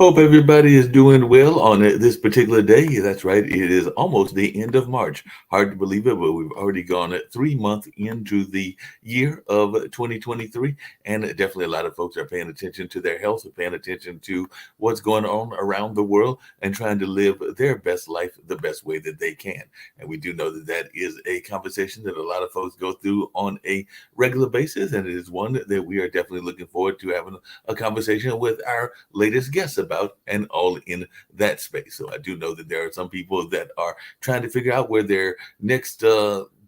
Hope everybody is doing well on this particular day. That's right. It is almost the end of March. Hard to believe it, but we've already gone 3 months into the year of 2023. And definitely a lot of folks are paying attention to their health, paying attention to what's going on around the world, and trying to live their best life the best way that they can. And we do know that that is a conversation that a lot of folks go through on a regular basis. And it is one that we are definitely looking forward to having a conversation with our latest guests about, and all in that space. So I do know that there are some people that are trying to figure out where their next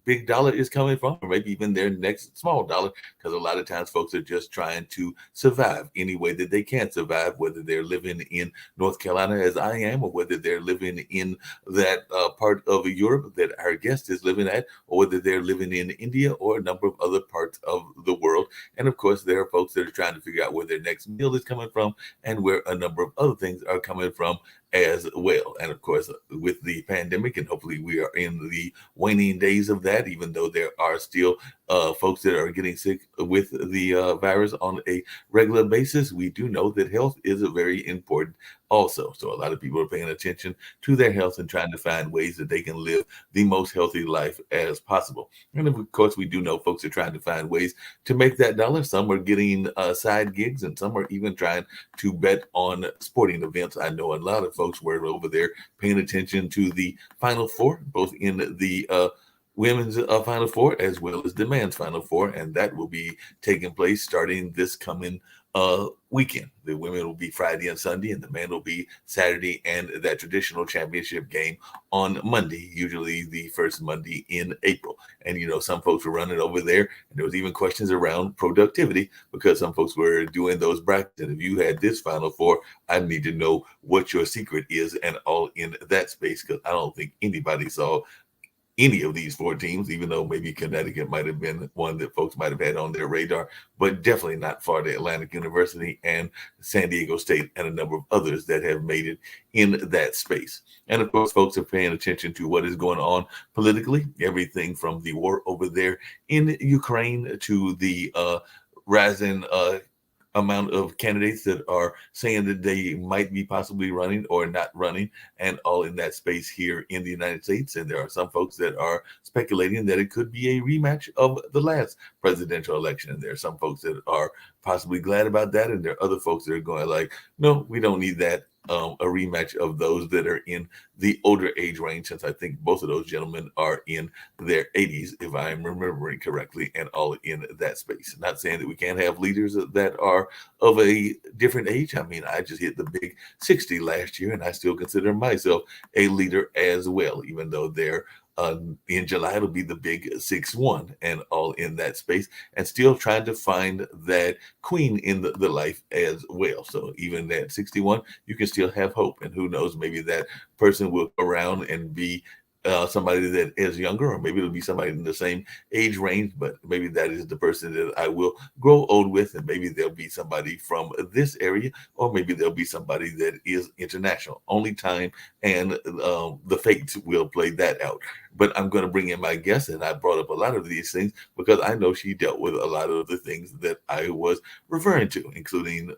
big dollar is coming from, or maybe even their next small dollar, because a lot of times folks are just trying to survive any way that they can survive, whether they're living in North Carolina as I am, or whether they're living in that part of Europe that our guest is living at, or whether they're living in India or a number of other parts of the world. And of course, there are folks that are trying to figure out where their next meal is coming from, and where a number of other things are coming from as well. And of course, with the pandemic, and hopefully we are in the waning days of that, even though there are still folks that are getting sick with the virus on a regular basis, we do know that health is a very important also. So a lot of people are paying attention to their health and trying to find ways that they can live the most healthy life as possible. And of course, we do know folks are trying to find ways to make that dollar. Some are getting side gigs, and some are even trying to bet on sporting events. I know a lot of folks were over there paying attention to the Final Four, both in the women's Final Four as well as the men's Final Four, and that will be taking place starting this coming weekend. The women will be Friday and Sunday, and the men will be Saturday, and that traditional championship game on Monday, usually the first Monday in April. And some folks were running over there, and there was even questions around productivity, because some folks were doing those brackets. And if you had this Final Four, I need to know what your secret is, and all in that space, because I don't think anybody saw any of these four teams, even though maybe Connecticut might have been one that folks might have had on their radar, but definitely not Florida Atlantic University and San Diego State, and a number of others that have made it in that space. And of course, folks are paying attention to what is going on politically, everything from the war over there in Ukraine to the rising amount of candidates that are saying that they might be possibly running or not running, and all in that space here in the United States. And there are some folks that are speculating that it could be a rematch of the last presidential election. And there are some folks that are possibly glad about that, and there are other folks that are going like, no, we don't need that. A rematch of those that are in the older age range, since I think both of those gentlemen are in their 80s, if I'm remembering correctly, and all in that space. Not saying that we can't have leaders that are of a different age. I mean, I just hit the big 60 last year, and I still consider myself a leader as well, even though they're in July, it'll be the big 6-1, and all in that space, and still trying to find that queen in the life as well. So even at 61, you can still have hope. And who knows, maybe that person will come around and be somebody that is younger, or maybe it'll be somebody in the same age range, but maybe that is the person that I will grow old with. And maybe there'll be somebody from this area, or maybe there'll be somebody that is international. Only time and the fates will play that out. But I'm going to bring in my guest, and I brought up a lot of these things because I know she dealt with a lot of the things that I was referring to, including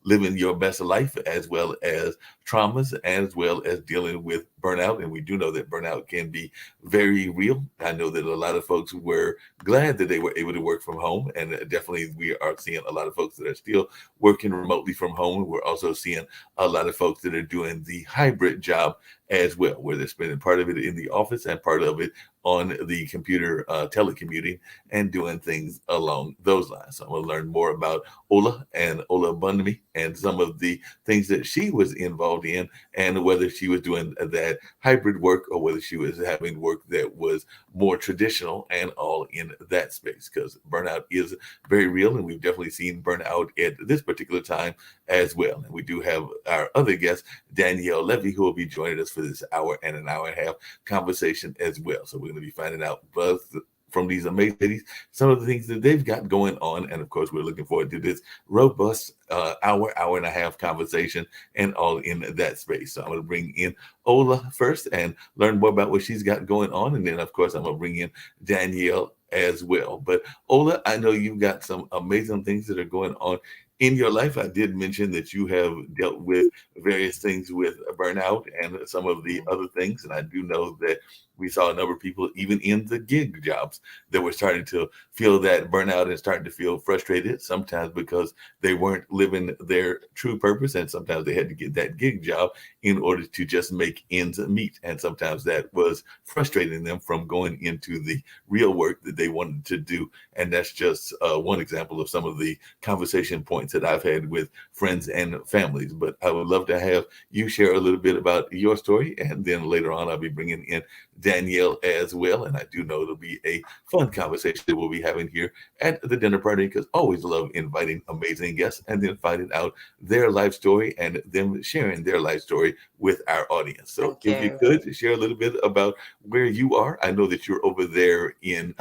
living your best life, as well as traumas, as well as dealing with burnout. And we do know that burnout can be very real. I know that a lot of folks were glad that they were able to work from home, and definitely we are seeing a lot of folks that are still working remotely from home. We're also seeing a lot of folks that are doing the hybrid job as well, where they're spending part of it in the office and part of it on the computer, telecommuting, and doing things along those lines. So I'm going to learn more about Ola and Ola Bunmi, and some of the things that she was involved in, and whether she was doing that hybrid work, or whether she was having work that was more traditional, and all in that space, because burnout is very real, and we've definitely seen burnout at this particular time as well. And we do have our other guest, Danielle Levy, who will be joining us for this hour and an hour and a half conversation as well. So we're going to be finding out both from these amazing ladies some of the things that they've got going on. And of course, we're looking forward to this robust hour and a half conversation, and all in that space. So I'm going to bring in Ola first and learn more about what she's got going on. And then, of course, I'm going to bring in Danielle as well. But Ola, I know you've got some amazing things that are going on in your life. I did mention that you have dealt with various things with burnout and some of the Mm. other things. And I do know that we saw a number of people, even in the gig jobs, that were starting to feel that burnout and starting to feel frustrated, sometimes because they weren't living their true purpose. And sometimes they had to get that gig job in order to just make ends meet. And sometimes that was frustrating them from going into the real work that they wanted to do. And that's just one example of some of the conversation points that I've had with friends and families. But I would love to have you share a little bit about your story. And then later on, I'll be bringing in Danielle as well. And I do know it'll be a fun conversation that we'll be having here at the dinner party, because I always love inviting amazing guests and then finding out their life story and them sharing their life story with our audience. So Thank if you you. could share a little bit about where you are. I know that you're over there in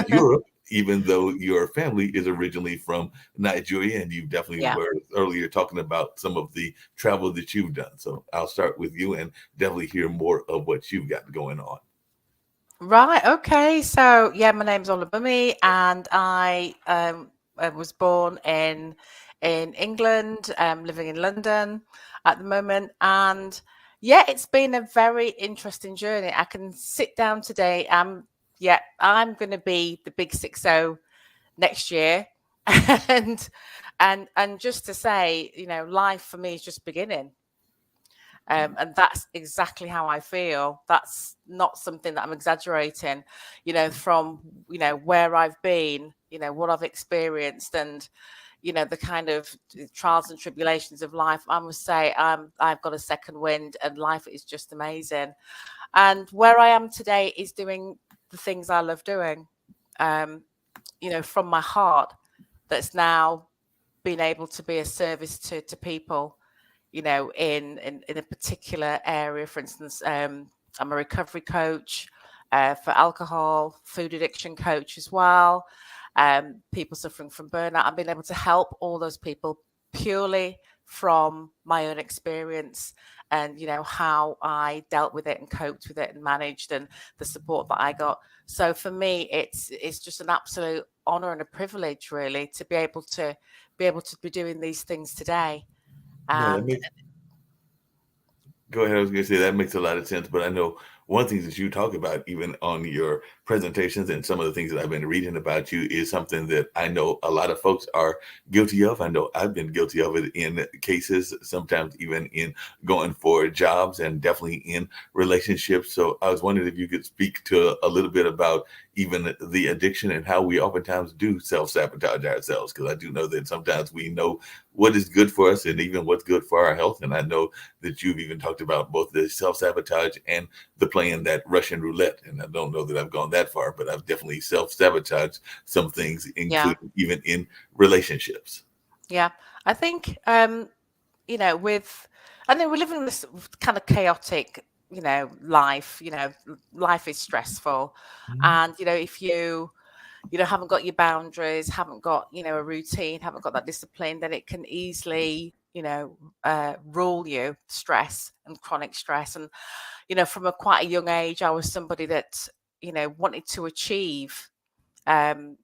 Europe, even though your family is originally from Nigeria, and you definitely Yeah. were earlier talking about some of the travel that you've done. So I'll start with you and definitely hear more of what you've got going on. Right. Okay. So yeah, my name's Olabumi, and I was born in England. Living in London at the moment, and yeah, it's been a very interesting journey. I can sit down today. Yeah, I'm going to be the big 60 next year, and and just to say, life for me is just beginning. And that's exactly how I feel. That's not something that I'm exaggerating, from, where I've been, what I've experienced, and, the kind of trials and tribulations of life. I must say, I've got a second wind, and life is just amazing. And where I am today is doing the things I love doing, um, from my heart, that's now been able to be a service to people, in a particular area. For instance, I'm a recovery coach for alcohol, food addiction coach as well. People suffering from burnout. I've been able to help all those people purely from my own experience, and how I dealt with it and coped with it and managed, and the support that I got. So for me, it's just an absolute honor and a privilege, really, to be doing these things today. No, that And makes Go ahead. I was going to say that makes a lot of sense, but I know one thing that you talk about, even on your presentations and some of the things that I've been reading about you, is something that I know a lot of folks are guilty of. I know I've been guilty of it in cases, sometimes even in going for jobs and definitely in relationships. So I was wondering if you could speak to a little bit about even the addiction and how we oftentimes do self sabotage ourselves. Because I do know that sometimes we know what is good for us and even what's good for our health. And I know that you've even talked about both the self sabotage and the playing that Russian roulette. And I don't know that I've gone that far, but I've definitely self sabotaged some things, yeah, including even in relationships. yeah. I think with I know we're living this kind of chaotic, life. Life is stressful, Mhm. and if you haven't got your boundaries, haven't got a routine, haven't got that discipline, then it can easily rule you. Stress and chronic stress, and from a quite a young age, I was somebody that wanted to achieve. And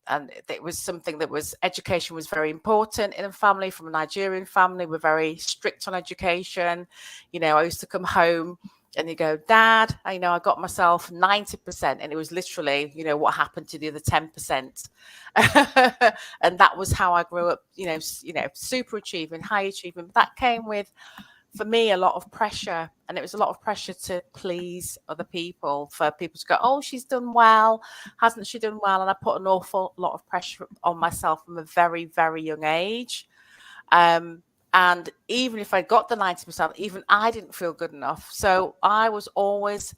it was something that was education was very important in a family. From a Nigerian family, we're very strict on education. I used to come home and you go, Dad, I got myself 90%, and it was literally, what happened to the other 10%. And that was how I grew up, super achieving, high achieving. But that came with, for me, a lot of pressure, and it was a lot of pressure to please other people, for people to go, oh, she's done well, hasn't she done well? And I put an awful lot of pressure on myself from a very, very young age. um and even if I got the 90%, even I didn't feel good enough. So I was always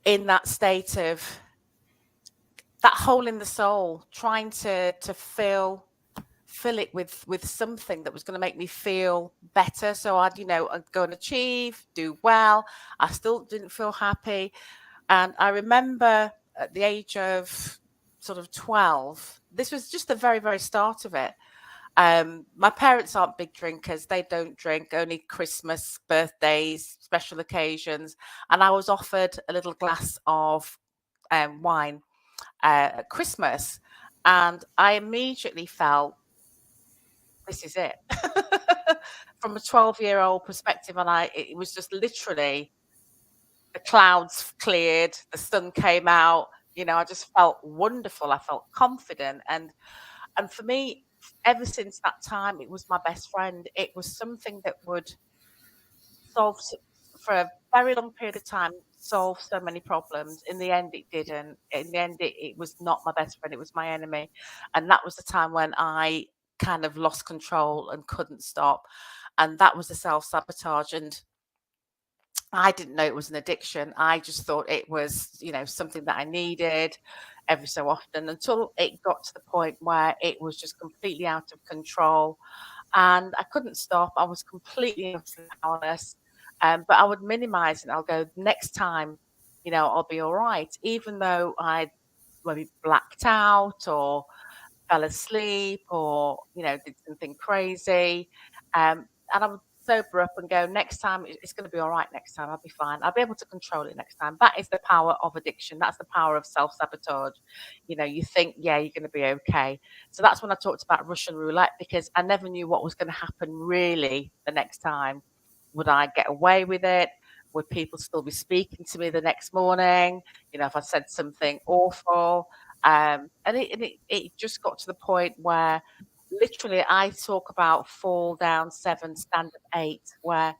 in that state of that hole in the soul, trying to fill it with something that was going to make me feel better. So I'd go and achieve, do well. I still didn't feel happy. And I remember at the age of sort of 12, this was just the very, very start of it. My parents aren't big drinkers. They don't drink, only Christmas, birthdays, special occasions. And I was offered a little glass of wine at Christmas. And I immediately felt this is it. From a 12-year-old perspective, and it was just literally the clouds cleared, the sun came out. I just felt wonderful. I felt confident, and for me, ever since that time, it was my best friend. It was something that would solve for a very long period of time, solve so many problems. In the end, it didn't. In the end, it was not my best friend, it was my enemy. And that was the time when I kind of lost control and couldn't stop. And that was the self-sabotage. And I didn't know it was an addiction. I just thought it was, something that I needed every so often, until it got to the point where it was just completely out of control and I couldn't stop. I was completely and utterly powerless. But I would minimize and I'll go, next time, I'll be all right. Even though I'd maybe blacked out or fell asleep or, did something crazy. And I would sober up and go, next time, it's going to be all right. Next time, I'll be fine. I'll be able to control it next time. That is the power of addiction. That's the power of self-sabotage. You think, yeah, you're going to be okay. So that's when I talked about Russian roulette, because I never knew what was going to happen really the next time. Would I get away with it? Would people still be speaking to me the next morning? If I said something awful. And it just got to the point where literally I talk about fall down 7, stand up 8, where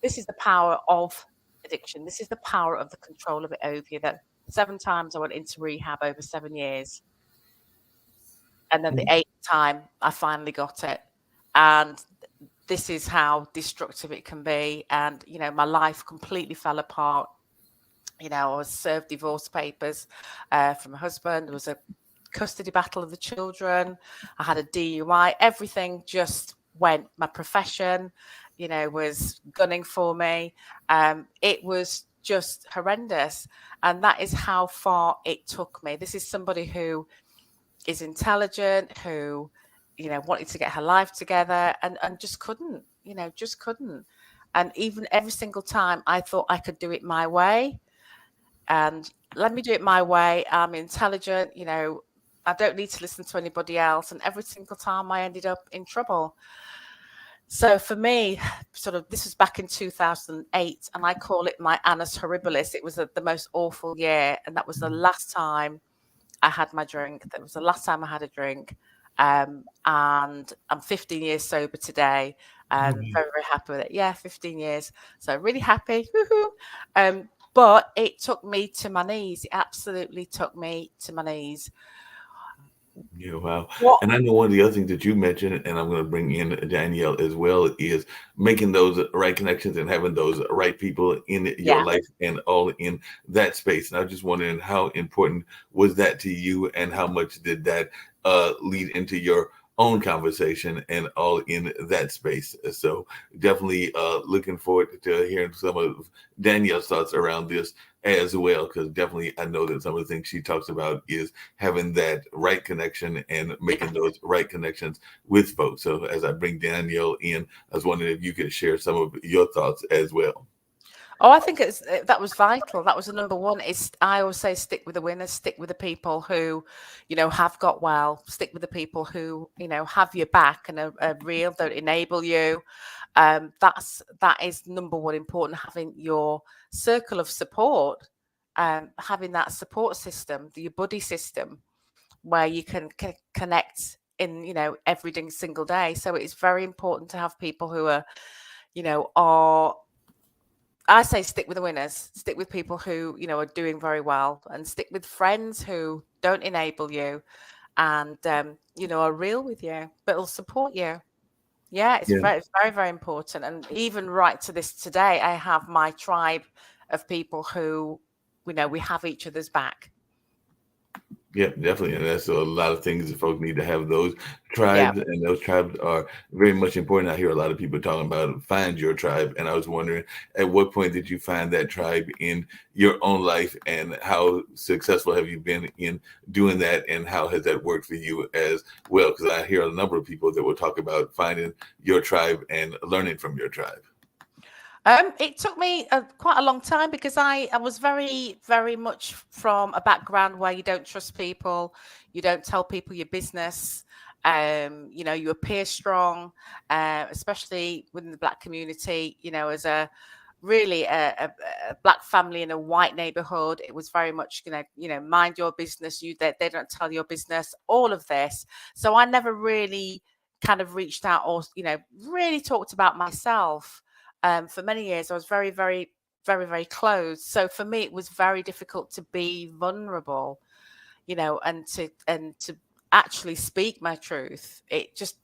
this is the power of addiction. This is the power of the control of it over you. That 7 times I went into rehab over 7 years. And then the 8th time I finally got it. And this is how destructive it can be. And, my life completely fell apart. I was served divorce papers from my husband. There was a custody battle of the children. I had a DUI. Everything just went. My profession, was gunning for me. It was just horrendous. And that is how far it took me. This is somebody who is intelligent, who, wanted to get her life together and just couldn't, just couldn't. And even every single time I thought I could do it my way. And let me do it my way. I'm intelligent, I don't need to listen to anybody else. And every single time I ended up in trouble. So for me, this was back in 2008, and I call it my annus horribilis. It was the most awful year. And that was the last time I had my drink. That was the last time I had a drink. And I'm 15 years sober today. And very, very happy with it. Yeah, 15 years. So really happy. Woohoo. But it took me to my knees. It absolutely took me to my knees. Yeah, wow. And I know one of the other things that you mentioned, and I'm going to bring in Danielle as well, is making those right connections and having those right people in your life and all in that space. And I was just wondering, how important was that to you, and how much did that lead into your own conversation and all in that space? So definitely looking forward to hearing some of Danielle's thoughts around this as well, because definitely I know that some of the things she talks about is having that right connection and making those right connections with folks. So as I bring Danielle in, I was wondering if you could share some of your thoughts as well. Oh, I think that was vital. That was the number one. I always say, stick with the winners, stick with the people who, have got well, stick with the people who, have your back and are real, don't enable you. That is number one important, having your circle of support, having that support system, your buddy system, where you can connect in, every single day. So it's very important to have people who are, I say stick with the winners, stick with people who, are doing very well, and stick with friends who don't enable you and, are real with you, but will support you. Yeah, it's very, very important. And even right to this today, I have my tribe of people who, we have each other's back. Yeah, definitely. And that's a lot of things that folks need to have those tribes, and those tribes are very much important. I hear a lot of people talking about find your tribe. And I was wondering, at what point did you find that tribe in your own life, and how successful have you been in doing that, and how has that worked for you as well? Because I hear a number of people that will talk about finding your tribe and learning from your tribe. It took me quite a long time, because I was very, very much from a background where you don't trust people, you don't tell people your business. You appear strong, especially within the Black community, as a really a Black family in a white neighborhood. It was very much, mind your business. They don't tell your business, all of this. So I never really kind of reached out or, really talked about myself. For many years, I was very, very, very, very closed. So for me, it was very difficult to be vulnerable, and to actually speak my truth. It just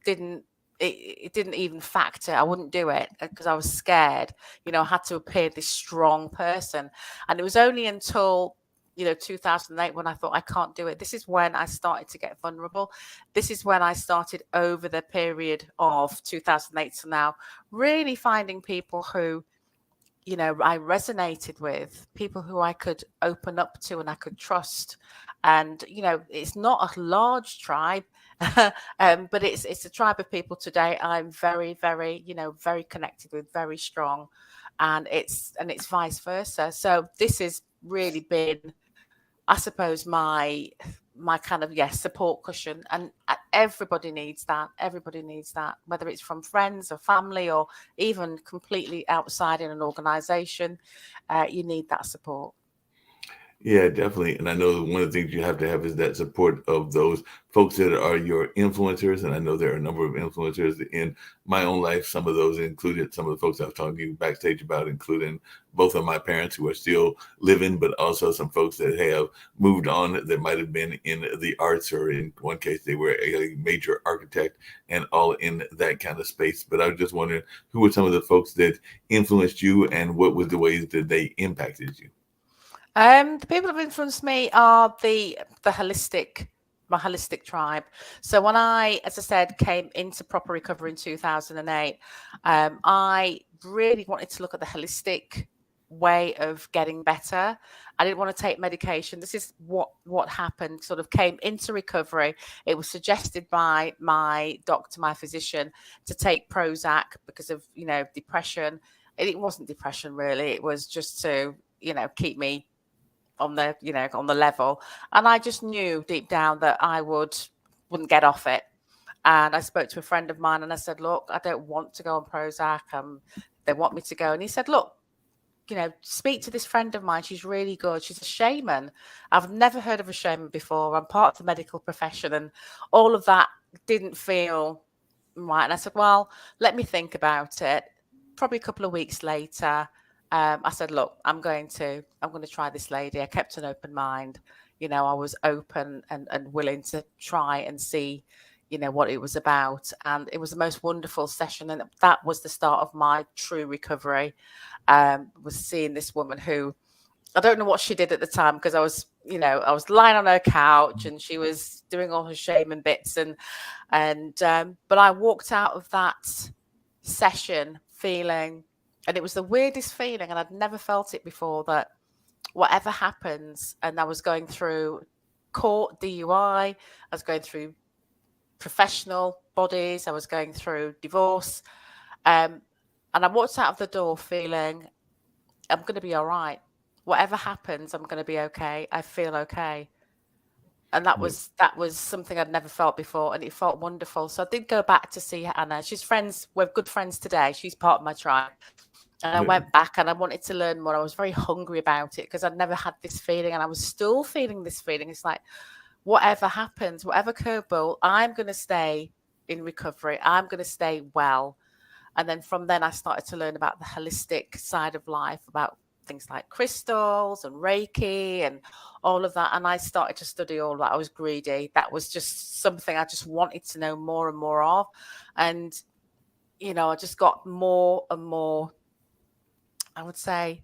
it didn't even factor. I wouldn't do it because I was scared. I had to appear this strong person. And it was only until 2008 when I thought, I can't do it. This is when I started to get vulnerable. This is when I started, over the period of 2008 to now, really finding people who I resonated with, people who I could open up to and I could trust. And it's not a large tribe, but it's a tribe of people today I'm very, very, very connected with, very strong, and it's vice versa. So this has really been, I suppose, my kind of, support cushion. And everybody needs that. Everybody needs that, whether it's from friends or family or even completely outside in an organization. You need that support. Yeah, definitely. And I know one of the things you have to have is that support of those folks that are your influencers. And I know there are a number of influencers in my own life. Some of those included some of the folks I was talking to you backstage about, including both of my parents who are still living, but also some folks that have moved on that might have been in the arts, or in one case, they were a major architect and all in that kind of space. But I was just wondering, who were some of the folks that influenced you, and what was the ways that they impacted you? The people who've influenced me are my holistic tribe. So when I, as I said, came into proper recovery in 2008, I really wanted to look at the holistic way of getting better. I didn't want to take medication. This is what happened. Sort of came into recovery. It was suggested by my doctor, my physician, to take Prozac because of depression. It wasn't depression really. It was just to keep me on the level. And I just knew deep down that I wouldn't get off it. And I spoke to a friend of mine and I said, look, I don't want to go on Prozac. They want me to go. And he said, look, speak to this friend of mine. She's really good. She's a shaman. I've never heard of a shaman before. I'm part of the medical profession, and all of that didn't feel right. And I said, well, let me think about it. Probably a couple of weeks later, I said, look, I'm going to try this lady. I kept an open mind. I was open and willing to try and see, what it was about. And it was the most wonderful session. And that was the start of my true recovery. Was seeing this woman who, I don't know what she did at the time, because I was lying on her couch and she was doing all her shaman bits. But I walked out of that session feeling, and it was the weirdest feeling, and I'd never felt it before, that whatever happens, and I was going through court DUI, I was going through professional bodies, I was going through divorce, and I walked out of the door feeling, I'm going to be all right. Whatever happens, I'm going to be okay. I feel okay. And that was something I'd never felt before, and it felt wonderful. So I did go back to see Anna. She's friends. We're good friends today. She's part of my tribe. And I went back and I wanted to learn more. I was very hungry about it because I'd never had this feeling, and I was still feeling this feeling. It's like, whatever happens, whatever curveball, I'm going to stay in recovery. I'm going to stay well. And then from then I started to learn about the holistic side of life, about things like crystals and Reiki and all of that. And I started to study all that. I was greedy. That was just something I just wanted to know more and more of. And, I just got more and more, I would say,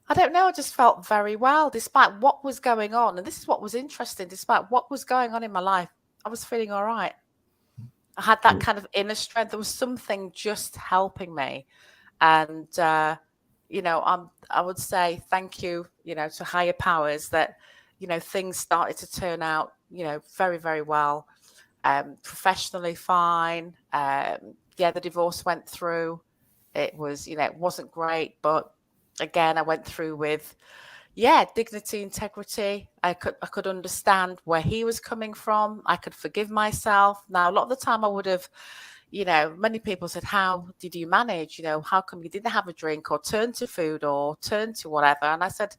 I don't know, I just felt very well despite what was going on. And this is what was interesting. Despite what was going on in my life, I was feeling all right. I had that kind of inner strength. There was something just helping me. And, I would say thank you, to higher powers that, things started to turn out, very, very well. Professionally fine. The divorce went through. It was, it wasn't great, but again, I went through with, yeah, dignity, integrity. I could understand where he was coming from. I could forgive myself. Now, a lot of the time I would have, many people said, how did you manage? How come you didn't have a drink or turn to food or turn to whatever? And I said,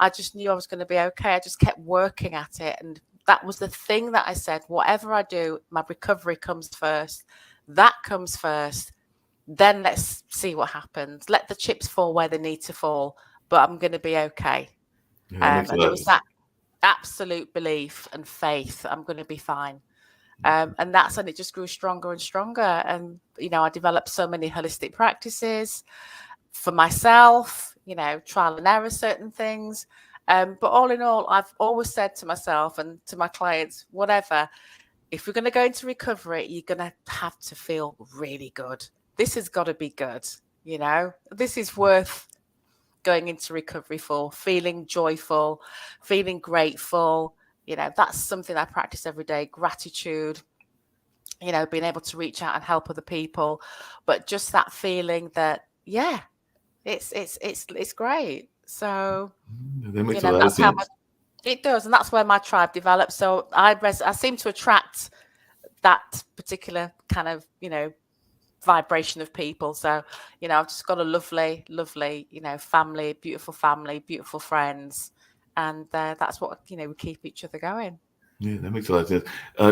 I just knew I was going to be okay. I just kept working at it. And that was the thing that I said, whatever I do, my recovery comes first. That comes first. Then let's see what happens. Let the chips fall where they need to fall, but I'm going to be okay. Yeah, that makes a And it lot of was sense. that absolute belief and faith that I'm going to be fine. And it just grew stronger and stronger. And, I developed so many holistic practices for myself, trial and error, certain things. But all in all, I've always said to myself and to my clients, whatever, if you're going to go into recovery, you're going to have to feel really good. This has got to be good. This is worth going into recovery for, feeling joyful, feeling grateful. That's something I practice every day. Gratitude, being able to reach out and help other people. But just that feeling that, yeah, it's great. So, That makes a lot of that's how sense. it does. And that's where my tribe developed. So I seem to attract that particular kind of, vibration of people. So, I've just got a lovely, lovely, family, beautiful friends. And that's what, we keep each other going. Yeah, that makes a lot of sense.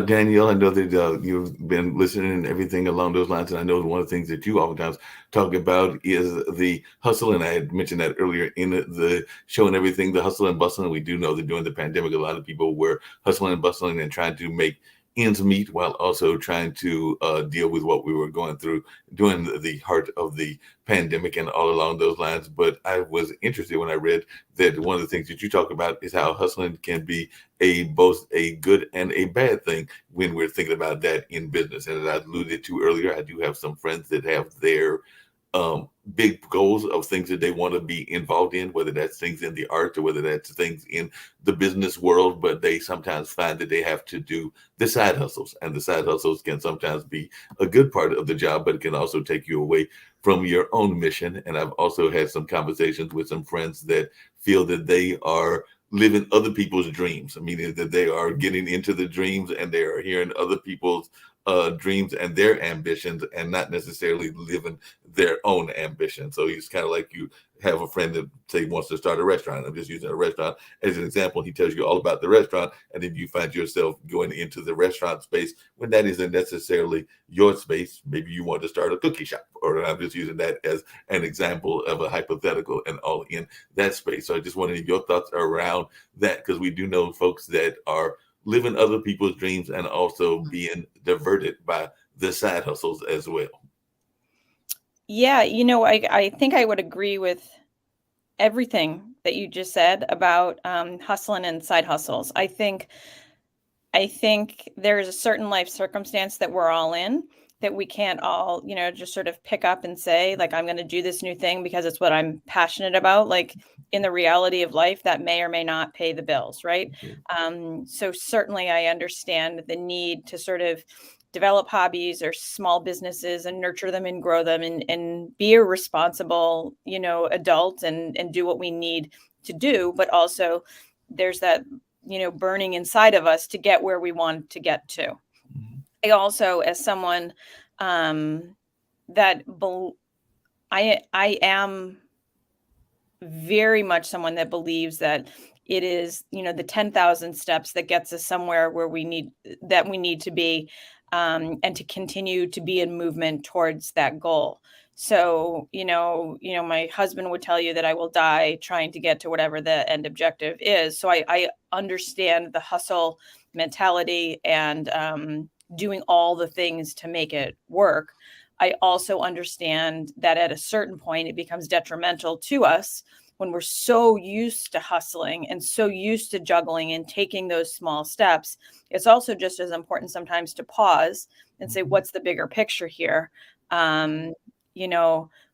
Danielle, I know that you've been listening and everything along those lines, and I know one of the things that you oftentimes talk about is the hustle, and I had mentioned that earlier in the show and everything, the hustle and bustle. And we do know that during the pandemic, a lot of people were hustling and bustling and trying to make ends meet while also trying to deal with what we were going through during the heart of the pandemic and all along those lines. But I was interested when I read that one of the things that you talk about is how hustling can be both a good and a bad thing when we're thinking about that in business. And as I alluded to earlier, I do have some friends that have their big goals of things that they want to be involved in, whether that's things in the art or whether that's things in the business world. But they sometimes find that they have to do the side hustles, and the side hustles can sometimes be a good part of the job, but it can also take you away from your own mission. And I've also had some conversations with some friends that feel that they are living other people's dreams, meaning that they are getting into the dreams and they are hearing other people's dreams and their ambitions and not necessarily living their own ambition. So he's kind of like you have a friend that say wants to start a restaurant. I'm just using a restaurant as an example. He tells you all about the restaurant, and then you find yourself going into the restaurant space when that isn't necessarily your space. Maybe you want to start a cookie shop, or I'm just using that as an example of a hypothetical and all in that space. So I just wanted your thoughts around that, because we do know folks that are living other people's dreams and also being diverted by the side hustles as well. Yeah, I think I would agree with everything that you just said about hustling and side hustles. I think there's a certain life circumstance that we're all in that we can't all, just sort of pick up and say, like, I'm going to do this new thing because it's what I'm passionate about. Like, in the reality of life, that may or may not pay the bills, right? So certainly I understand the need to sort of develop hobbies or small businesses and nurture them and grow them and be a responsible, adult and do what we need to do. But also there's that, burning inside of us to get where we want to get to. I also, as someone that I am very much someone that believes that it is, the 10,000 steps that gets us somewhere where we need to be, and to continue to be in movement towards that goal. So, my husband would tell you that I will die trying to get to whatever the end objective is. So I understand the hustle mentality and doing all the things to make it work. I also understand that at a certain point, it becomes detrimental to us when we're so used to hustling and so used to juggling and taking those small steps. It's also just as important sometimes to pause and say, what's the bigger picture here?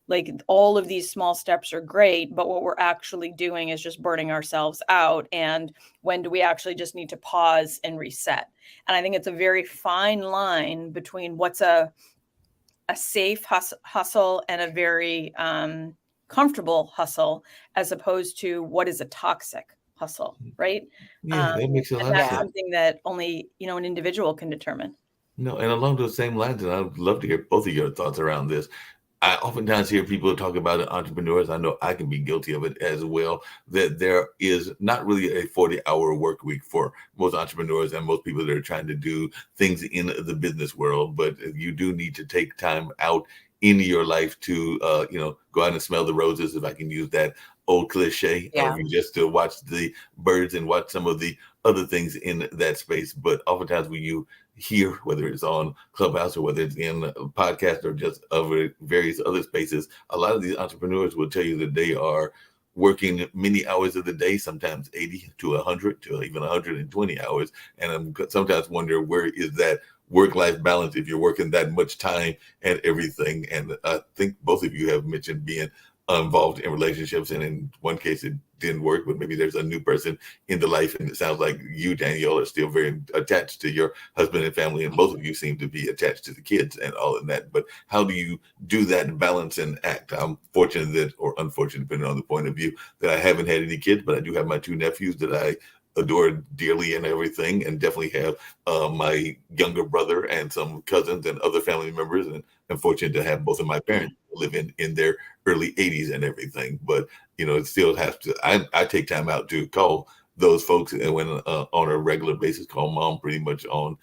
Like, all of these small steps are great, but what we're actually doing is just burning ourselves out. And when do we actually just need to pause and reset? And I think it's a very fine line between what's a safe hustle and a very comfortable hustle as opposed to what is a toxic hustle, right? Yeah, that makes a lot And of that's sense. something that only, an individual can determine. No, and along those same lines, and I'd love to hear both of your thoughts around this. I oftentimes hear people talk about entrepreneurs. I know I can be guilty of it as well, that there is not really a 40-hour work week for most entrepreneurs and most people that are trying to do things in the business world. But you do need to take time out in your life to, go out and smell the roses, if I can use that old cliche, Yeah. or just to watch the birds and watch some of the other things in that space. But oftentimes when you hear, whether it's on Clubhouse or whether it's in a podcast or just other various other spaces, a lot of these entrepreneurs will tell you that they are working many hours of the day, sometimes 80 to 100 to even 120 hours. And I'm sometimes wonder, where is that work-life balance if you're working that much time and everything? And I think both of you have mentioned being involved in relationships, and in one case it didn't work, but maybe there's a new person in the life, and it sounds like you, Danielle, are still very attached to your husband and family, and both of you seem to be attached to the kids and all of that. But how do you do that balance and act? I'm fortunate that, or unfortunate, depending on the point of view, that I haven't had any kids, but I do have my two nephews that I adore dearly and everything, and definitely have my younger brother and some cousins and other family members, and I'm fortunate to have both of my parents live in their early 80s and everything. But it still has to, I take time out to call those folks, and when on a regular basis, call mom pretty much on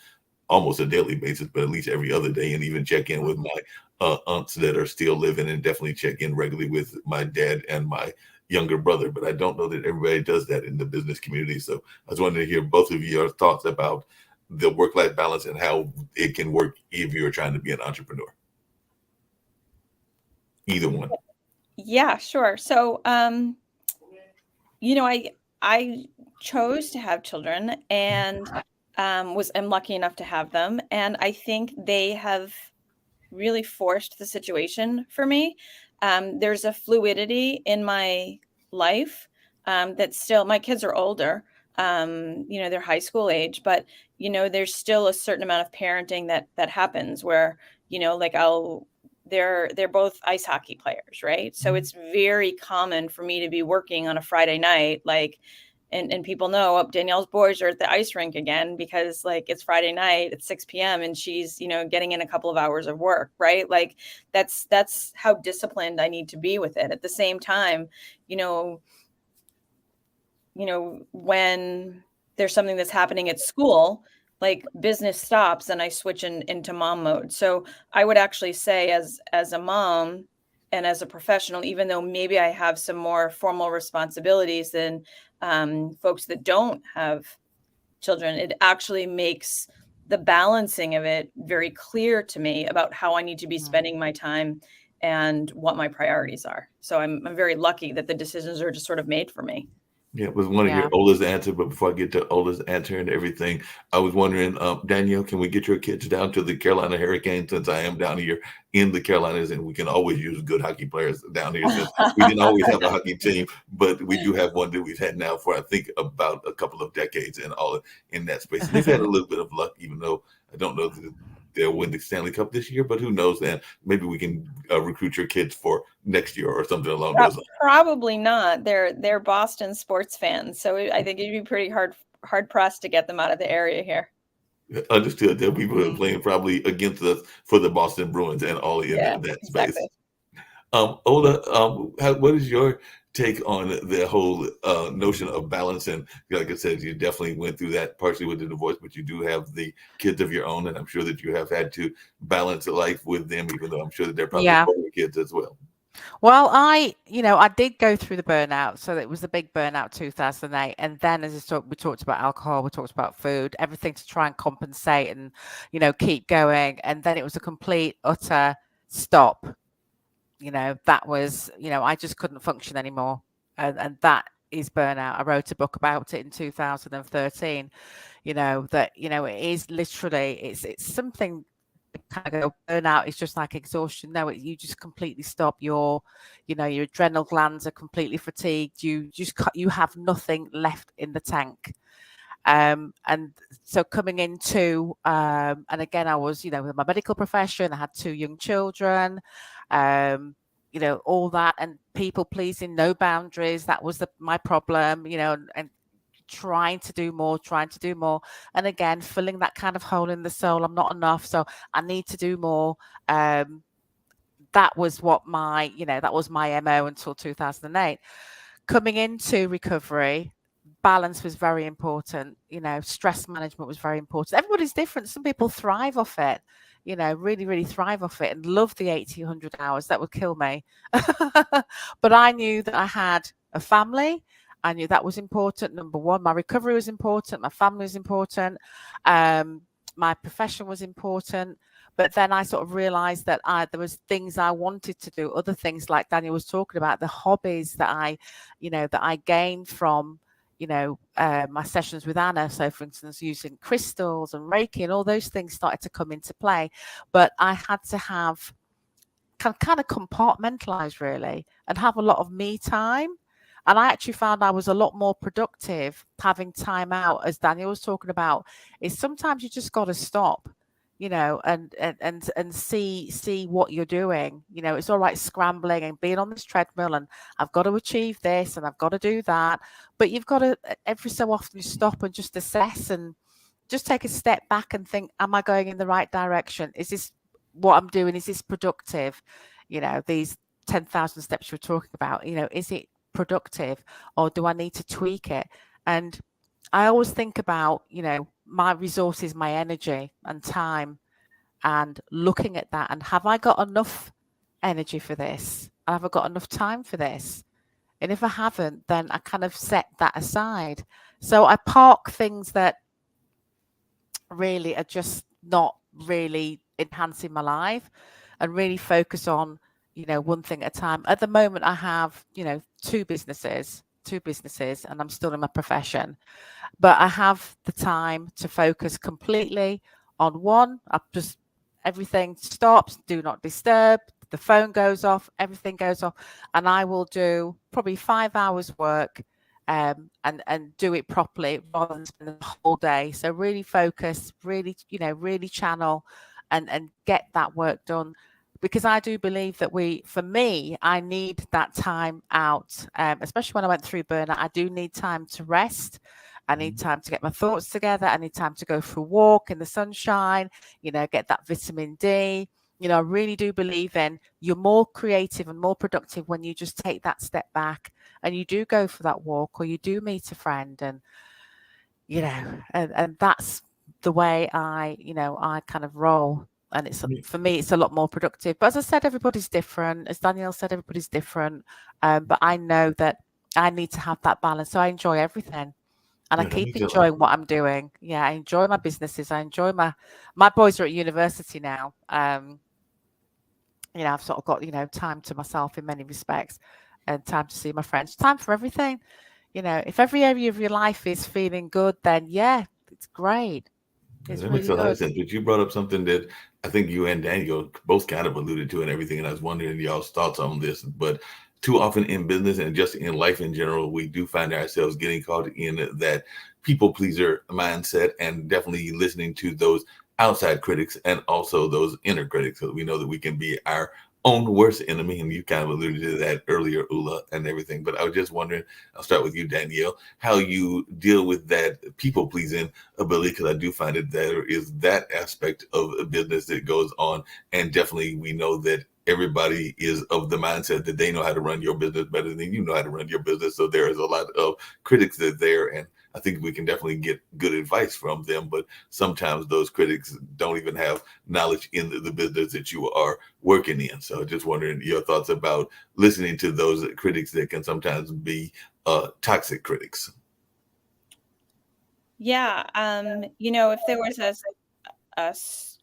almost a daily basis, but at least every other day, and even check in with my aunts that are still living, and definitely check in regularly with my dad and my younger brother. But I don't know that everybody does that in the business community. So I was wanting to hear both of your thoughts about the work-life balance and how it can work if you're trying to be an entrepreneur. Either one. Yeah, sure. So, I chose to have children, and am lucky enough to have them, and I think they have really forced the situation for me. There's a fluidity in my life that still, my kids are older, they're high school age, but there's still a certain amount of parenting that happens where, like they're both ice hockey players, right? So it's very common for me to be working on a Friday night, like, and people know, oh, Danielle's boys are at the ice rink again, because like it's Friday night at 6 p.m. and she's, getting in a couple of hours of work, right? Like that's how disciplined I need to be with it. At the same time, when there's something that's happening at school, like business stops and I switch into mom mode. So I would actually say, as a mom and as a professional, even though maybe I have some more formal responsibilities than folks that don't have children, it actually makes the balancing of it very clear to me about how I need to be spending my time and what my priorities are. So I'm very lucky that the decisions are just sort of made for me. Yeah, was want to hear Ola's answer, but before I get to Ola's answer and everything, I was wondering, Danielle, can we get your kids down to the Carolina Hurricanes, since I am down here in the Carolinas, and we can always use good hockey players down here, since we didn't always have a hockey team, but we do have one that we've had now for, I think, about a couple of decades, and all in that space. And they've had a little bit of luck, even though I don't know that they'll win the Stanley Cup this year, but who knows? And maybe we can recruit your kids for next year or something along those lines. Probably not. They're Boston sports fans, so I think it'd be pretty hard pressed to get them out of the area here. Understood. There are people that are playing probably against us for the Boston Bruins and all in that space. Exactly. Ola, what is your take on the whole notion of balance? And like I said, you definitely went through that partially with the divorce, but you do have the kids of your own, and I'm sure that you have had to balance life with them, even though I'm sure that they're probably older kids as well. Well, I did go through the burnout. So it was the big burnout 2008. And then as we talked about alcohol, we talked about food, everything to try and compensate and, keep going. And then it was a complete, utter stop. That was, I just couldn't function anymore. And that is burnout. I wrote a book about it in 2013, that, it is literally, it's something kind of go, burnout is just like exhaustion. No, you just completely stop. Your adrenal glands are completely fatigued. You have nothing left in the tank. And so coming into, and again, I was, with my medical profession, I had 2 young children. all that, and people pleasing, no boundaries. That was my problem, and trying to do more. And again, filling that kind of hole in the soul. I'm not enough, so I need to do more. That was what that was my MO until 2008. Coming into recovery, balance was very important. Stress management was very important. Everybody's different. Some people thrive off it, really, really thrive off it and love the 80, 100 hours. That would kill me. But I knew that I had a family. I knew that was important. Number one, my recovery was important. My family was important. My profession was important. But then I sort of realized that there was things I wanted to do, other things like Daniel was talking about, the hobbies that I gained from, my sessions with Anna. So for instance, using crystals and Reiki and all those things started to come into play. But I had to have kind of compartmentalize really and have a lot of me time. And I actually found I was a lot more productive having time out, as Daniel was talking about, is sometimes you just got to stop, and see what you're doing. It's all right scrambling and being on this treadmill and I've got to achieve this and I've got to do that. But you've got to every so often stop and just assess and just take a step back and think, am I going in the right direction? Is this what I'm doing? Is this productive? These 10,000 steps you're talking about, is it productive or do I need to tweak it? And I always think about, my resources, my energy and time, and looking at that and have I got enough energy for this? Have I got enough time for this? And if I haven't, then I kind of set that aside. So I park things that really are just not really enhancing my life and really focus on, one thing at a time. At the moment, I have, two businesses, and I'm still in my profession. But I have the time to focus completely on one. Everything stops, do not disturb, the phone goes off, everything goes off, and I will do probably 5 hours work and do it properly rather than spend the whole day. So really focus, really, really channel and get that work done. Because I do believe that I need that time out, especially when I went through burnout. I do need time to rest. I need time to get my thoughts together. I need time to go for a walk in the sunshine, get that vitamin D. I really do believe you're more creative and more productive when you just take that step back and you do go for that walk or you do meet a friend and that's the way I kind of roll. And for me, it's a lot more productive. But as I said, everybody's different. As Danielle said, everybody's different. But I know that I need to have that balance. So I enjoy everything. And I keep enjoying what I'm doing. Yeah, I enjoy my businesses. I enjoy my boys are at university now. I've sort of got, time to myself in many respects and time to see my friends. Time for everything. If every area of your life is feeling good, then yeah, it's great. It's that really makes a lot of good. sense. But you brought up something that I think you and Daniel both kind of alluded to and everything. And I was wondering y'all's thoughts on this. But too often in business and just in life in general, we do find ourselves getting caught in that people pleaser mindset and definitely listening to those outside critics and also those inner critics. So we know that we can be our own worst enemy. And you kind of alluded to that earlier, Ula, and everything. But I was just wondering, I'll start with you, Danielle, how you deal with that people pleasing ability, because I do find it there is that aspect of a business that goes on. And definitely we know that everybody is of the mindset that they know how to run your business better than you know how to run your business. So there is a lot of critics that are there. And I think we can definitely get good advice from them, but sometimes those critics don't even have knowledge in the business that you are working in. So just wondering your thoughts about listening to those critics that can sometimes be toxic critics. Yeah. If there was a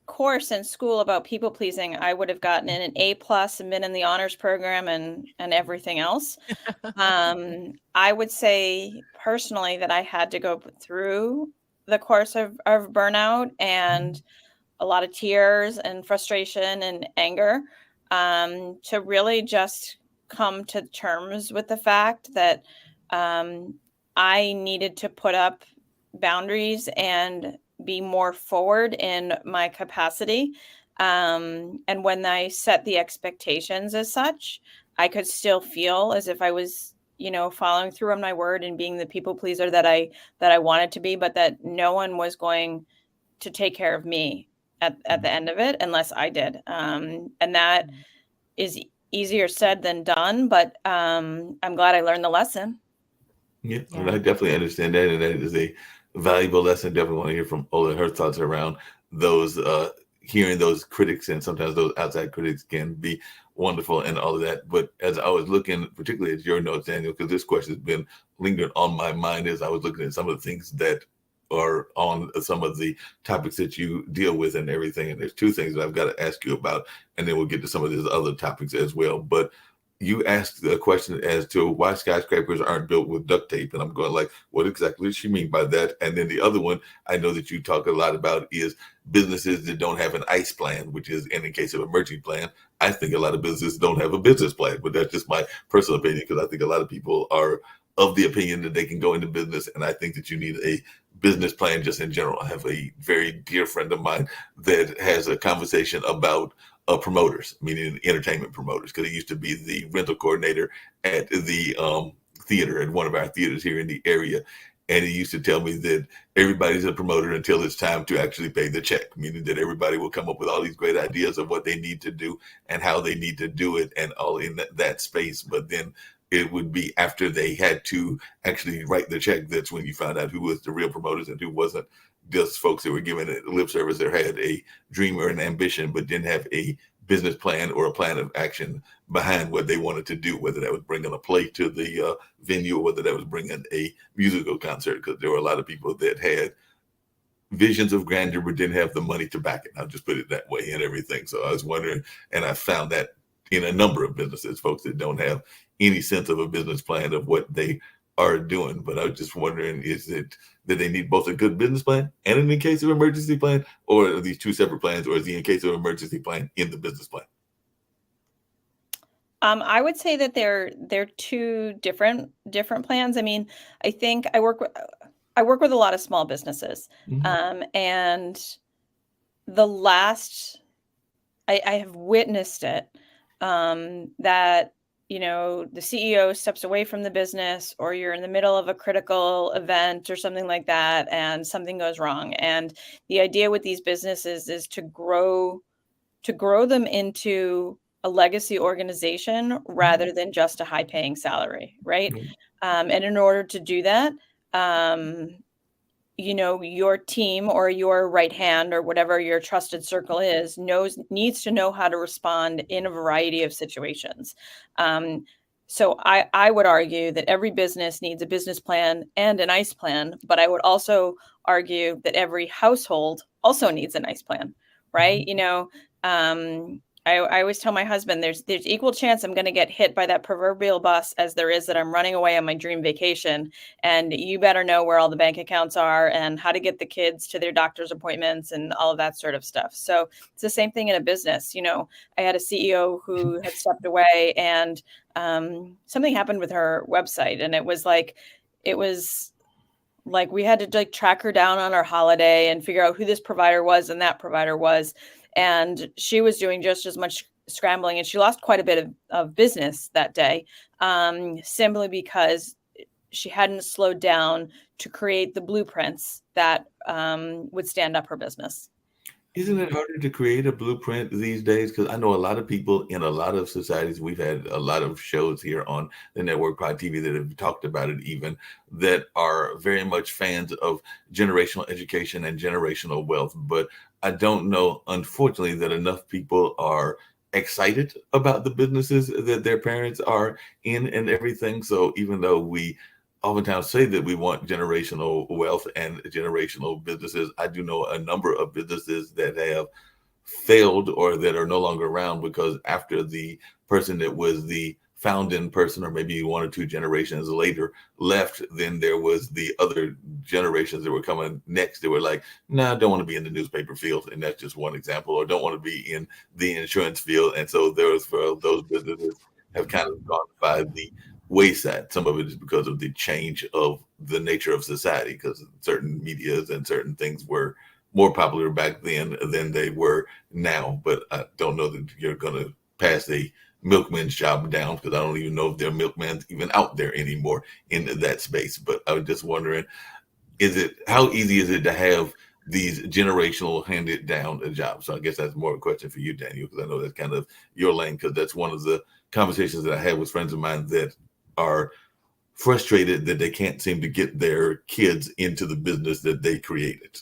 course in school about people pleasing, I would have gotten in an A+ and been in the honors program and everything else. I would say personally that I had to go through the course of burnout and a lot of tears and frustration and anger to really just come to terms with the fact that I needed to put up boundaries and be more forward in my capacity And when I set the expectations as such, I could still feel as if I was, following through on my word and being the people pleaser that I wanted to be, but that no one was going to take care of me at the end of it unless I did. And that is easier said than done, but I'm glad I learned the lesson. Yeah, and I definitely understand that, and that is a valuable lesson. Definitely want to hear from Ola her thoughts around those, hearing those critics, and sometimes those outside critics can be wonderful and all of that. But as I was looking, particularly at your notes, Daniel, because this question has been lingering on my mind as I was looking at some of the things that are on some of the topics that you deal with and everything. And there's two things that I've got to ask you about, and then we'll get to some of these other topics as well. But you asked a question as to why skyscrapers aren't built with duct tape. And I'm going like, what exactly does she mean by that? And then the other one I know that you talk a lot about is businesses that don't have an ICE plan, which is in the case of emergency plan. I think a lot of businesses don't have a business plan, but that's just my personal opinion, because I think a lot of people are of the opinion that they can go into business. And I think that you need a business plan just in general. I have a very dear friend of mine that has a conversation about promoters, meaning entertainment promoters, because he used to be the rental coordinator at the theater, at one of our theaters here in the area. And he used to tell me that everybody's a promoter until it's time to actually pay the check, meaning that everybody will come up with all these great ideas of what they need to do and how they need to do it and all in that space. But then it would be after they had to actually write the check, that's when you found out who was the real promoters and who wasn't. Just folks that were giving it lip service, that had a dream or an ambition, but didn't have a business plan or a plan of action behind what they wanted to do, whether that was bringing a play to the venue or whether that was bringing a musical concert, because there were a lot of people that had visions of grandeur but didn't have the money to back it. I'll just put it that way and everything. So I was wondering, and I found that in a number of businesses, folks that don't have any sense of a business plan of what they are doing. But I was just wondering, is it that they need both a good business plan and an in case of emergency plan, or are these two separate plans, or is the in case of emergency plan in the business plan? I would say that they're two different plans. I mean, I think I work with a lot of small businesses, and the last I have witnessed it, that the CEO steps away from the business, or you're in the middle of a critical event or something like that, and something goes wrong. And the idea with these businesses is to grow them into a legacy organization rather than just a high-paying salary, right? And in order to do that, your team or your right hand or whatever your trusted circle is needs to know how to respond in a variety of situations. So I would argue that every business needs a business plan and an ICE plan, but I would also argue that every household also needs an ICE plan, right? I always tell my husband there's equal chance I'm going to get hit by that proverbial bus as there is that I'm running away on my dream vacation. And you better know where all the bank accounts are and how to get the kids to their doctor's appointments and all of that sort of stuff. So it's the same thing in a business. I had a CEO who had stepped away, and something happened with her website. And it was like we had to track her down on our holiday and figure out who this provider was and that provider was. And she was doing just as much scrambling, and she lost quite a bit of business that day, simply because she hadn't slowed down to create the blueprints that would stand up her business. Isn't it harder to create a blueprint these days? Because I know a lot of people in a lot of societies, we've had a lot of shows here on the network, Pride TV, that have talked about it even, that are very much fans of generational education and generational wealth. But I don't know, unfortunately, that enough people are excited about the businesses that their parents are in and everything. So even though we oftentimes say that we want generational wealth and generational businesses, I do know a number of businesses that have failed or that are no longer around because after the person that was the founding person, or maybe one or two generations later, left, then there was the other generations that were coming next. They were like, nah, I don't want to be in the newspaper field. And that's just one example, or don't want to be in the insurance field. And so those businesses have kind of gone by the wayside. Some of it is because of the change of the nature of society, because certain medias and certain things were more popular back then than they were now. But I don't know that you're going to pass a milkman's job down, because I don't even know if there are milkmen even out there anymore in that space. But I was just wondering, how easy is it to have these generational handed down jobs? So I guess that's more of a question for you, Daniel, because I know that's kind of your lane, because that's one of the conversations that I have with friends of mine that are frustrated that they can't seem to get their kids into the business that they created.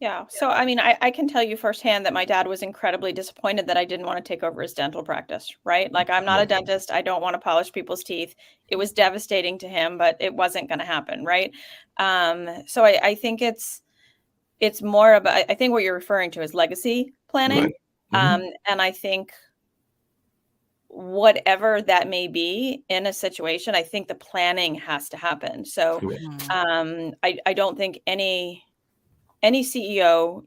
Yeah. So, I mean, I can tell you firsthand that my dad was incredibly disappointed that I didn't want to take over his dental practice, right? Like, I'm not a dentist. I don't want to polish people's teeth. It was devastating to him, but it wasn't going to happen, right? So I think it's more about, I think what you're referring to is legacy planning. Right. Mm-hmm. And I think whatever that may be in a situation, I think the planning has to happen. So I don't think any CEO,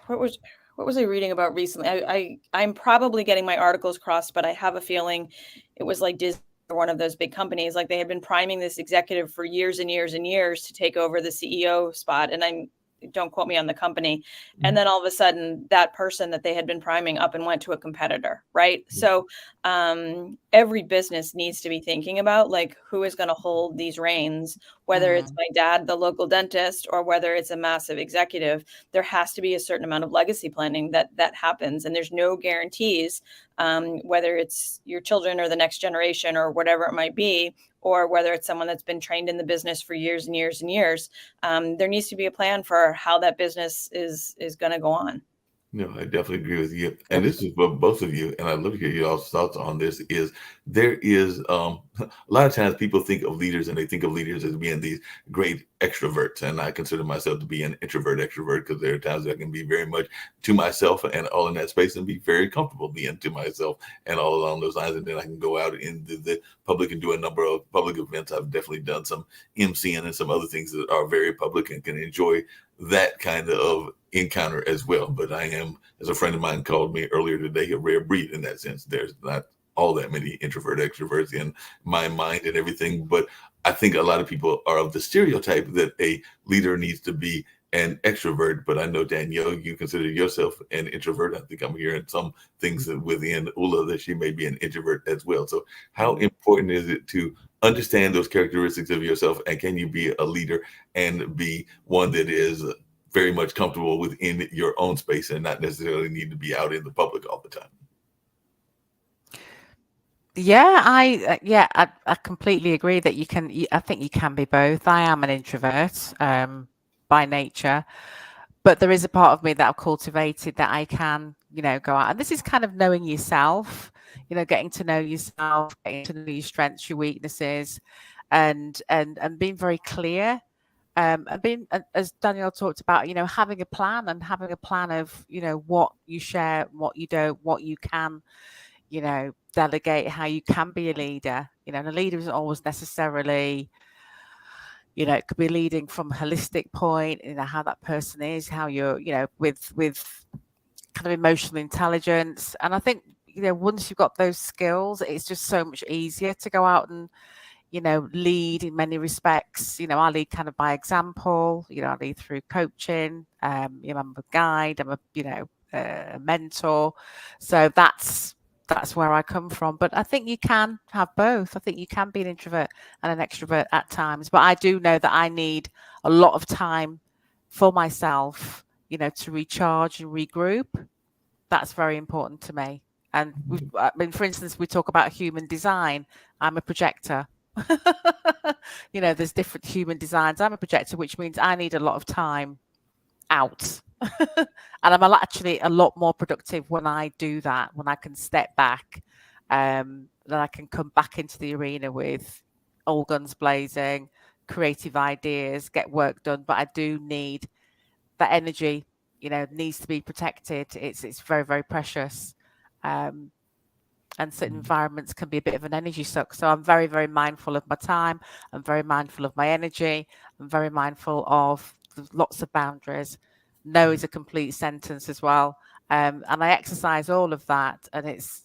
what was I reading about recently? I'm probably getting my articles crossed, but I have a feeling it was like Disney or one of those big companies. Like, they had been priming this executive for years and years and years to take over the CEO spot. And don't quote me on the company. And then all of a sudden, that person that they had been priming up and went to a competitor, right? So every business needs to be thinking about, like, who is going to hold these reins, whether it's my dad, the local dentist, or whether it's a massive executive. There has to be a certain amount of legacy planning that happens. And there's no guarantees, whether it's your children or the next generation or whatever it might be, or whether it's someone that's been trained in the business for years and years and years. There needs to be a plan for how that business is going to go on. No, I definitely agree with you. And this is for both of you. And I'd love to hear y'all's thoughts on this. There is a lot of times people think of leaders, and they think of leaders as being these great extroverts. And I consider myself to be an introvert extrovert, because there are times I can be very much to myself and all in that space, and be very comfortable being to myself and all along those lines. And then I can go out into the public and do a number of public events. I've definitely done some MCing and some other things that are very public, and can enjoy that kind of encounter as well. But I am, as a friend of mine called me earlier today, a rare breed in that sense. There's not all that many introvert extroverts in my mind and everything, but I think a lot of people are of the stereotype that a leader needs to be an extrovert. But I know, Danielle, you consider yourself an introvert. I think I'm hearing some things within Ula that she may be an introvert as well. So how important is it to understand those characteristics of yourself, and can you be a leader and be one that is very much comfortable within your own space and not necessarily need to be out in the public all the time? Yeah, I completely agree that you can. I think you can be both. I am an introvert by nature, but there is a part of me that I've cultivated that I can, go out. And this is kind of knowing yourself, getting to know yourself, getting to know your strengths, your weaknesses, and being very clear. And being, as Danielle talked about, having a plan, and having a plan of, what you share, what you don't, what you can, delegate, how you can be a leader. And a leader isn't always necessarily, it could be leading from a holistic point, how that person is, how you're, with kind of emotional intelligence. And I think, once you've got those skills, it's just so much easier to go out and, lead in many respects. I lead kind of by example. I lead through coaching. I'm a guide. I'm a mentor. So that's where I come from. But I think you can have both. I think you can be an introvert and an extrovert at times. But I do know that I need a lot of time for myself, to recharge and regroup. That's very important to me. And for instance, we talk about human design. I'm a projector. There's different human designs. I'm a projector, which means I need a lot of time out. And I'm actually a lot more productive when I do that, when I can step back, then I can come back into the arena with all guns blazing, creative ideas, get work done. But I do need that energy, needs to be protected. It's very, very precious. And certain environments can be a bit of an energy suck. So I'm very, very mindful of my time. I'm very mindful of my energy. I'm very mindful of lots of boundaries. No is a complete sentence as well. And I exercise all of that. And it's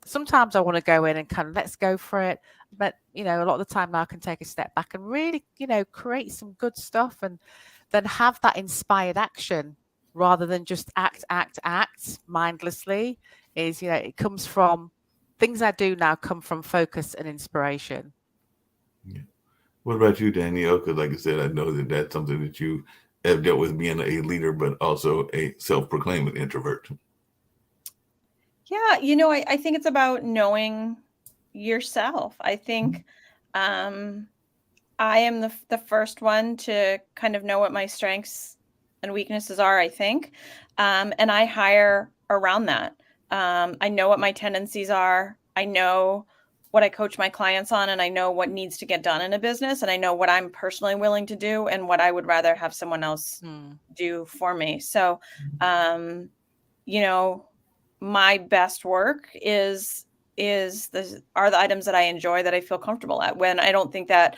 sometimes I want to go in and kind of let's go for it. but a lot of the time now I can take a step back and really, create some good stuff, and then have that inspired action rather than just act mindlessly. Is it comes from things I do now come from focus and inspiration. Yeah. What about you, Danielle? Because, like I said, I know that that's something that you have dealt with, being a leader, but also a self-proclaimed introvert. Yeah, I think it's about knowing yourself. I think I am the first one to kind of know what my strengths and weaknesses are, I think. And I hire around that. I know what my tendencies are. I know what I coach my clients on, and I know what needs to get done in a business, and I know what I'm personally willing to do and what I would rather have someone else do for me. So, you know, my best work are the items that I enjoy, that I feel comfortable at. When I don't think that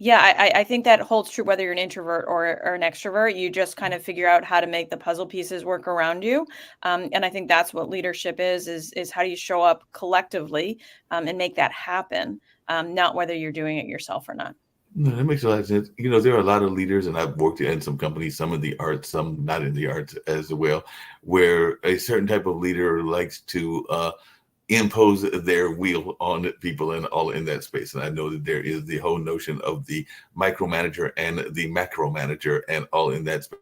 I think that holds true whether you're an introvert or an extrovert. You just kind of figure out how to make the puzzle pieces work around you. And I think that's what leadership is how do you show up collectively and make that happen, not whether you're doing it yourself or not. No, that makes a lot of sense. There are a lot of leaders, and I've worked in some companies, some in the arts, some not in the arts as well, where a certain type of leader likes to impose their will on people and all in that space. And I know that there is the whole notion of the micromanager and the macro manager and all in that space.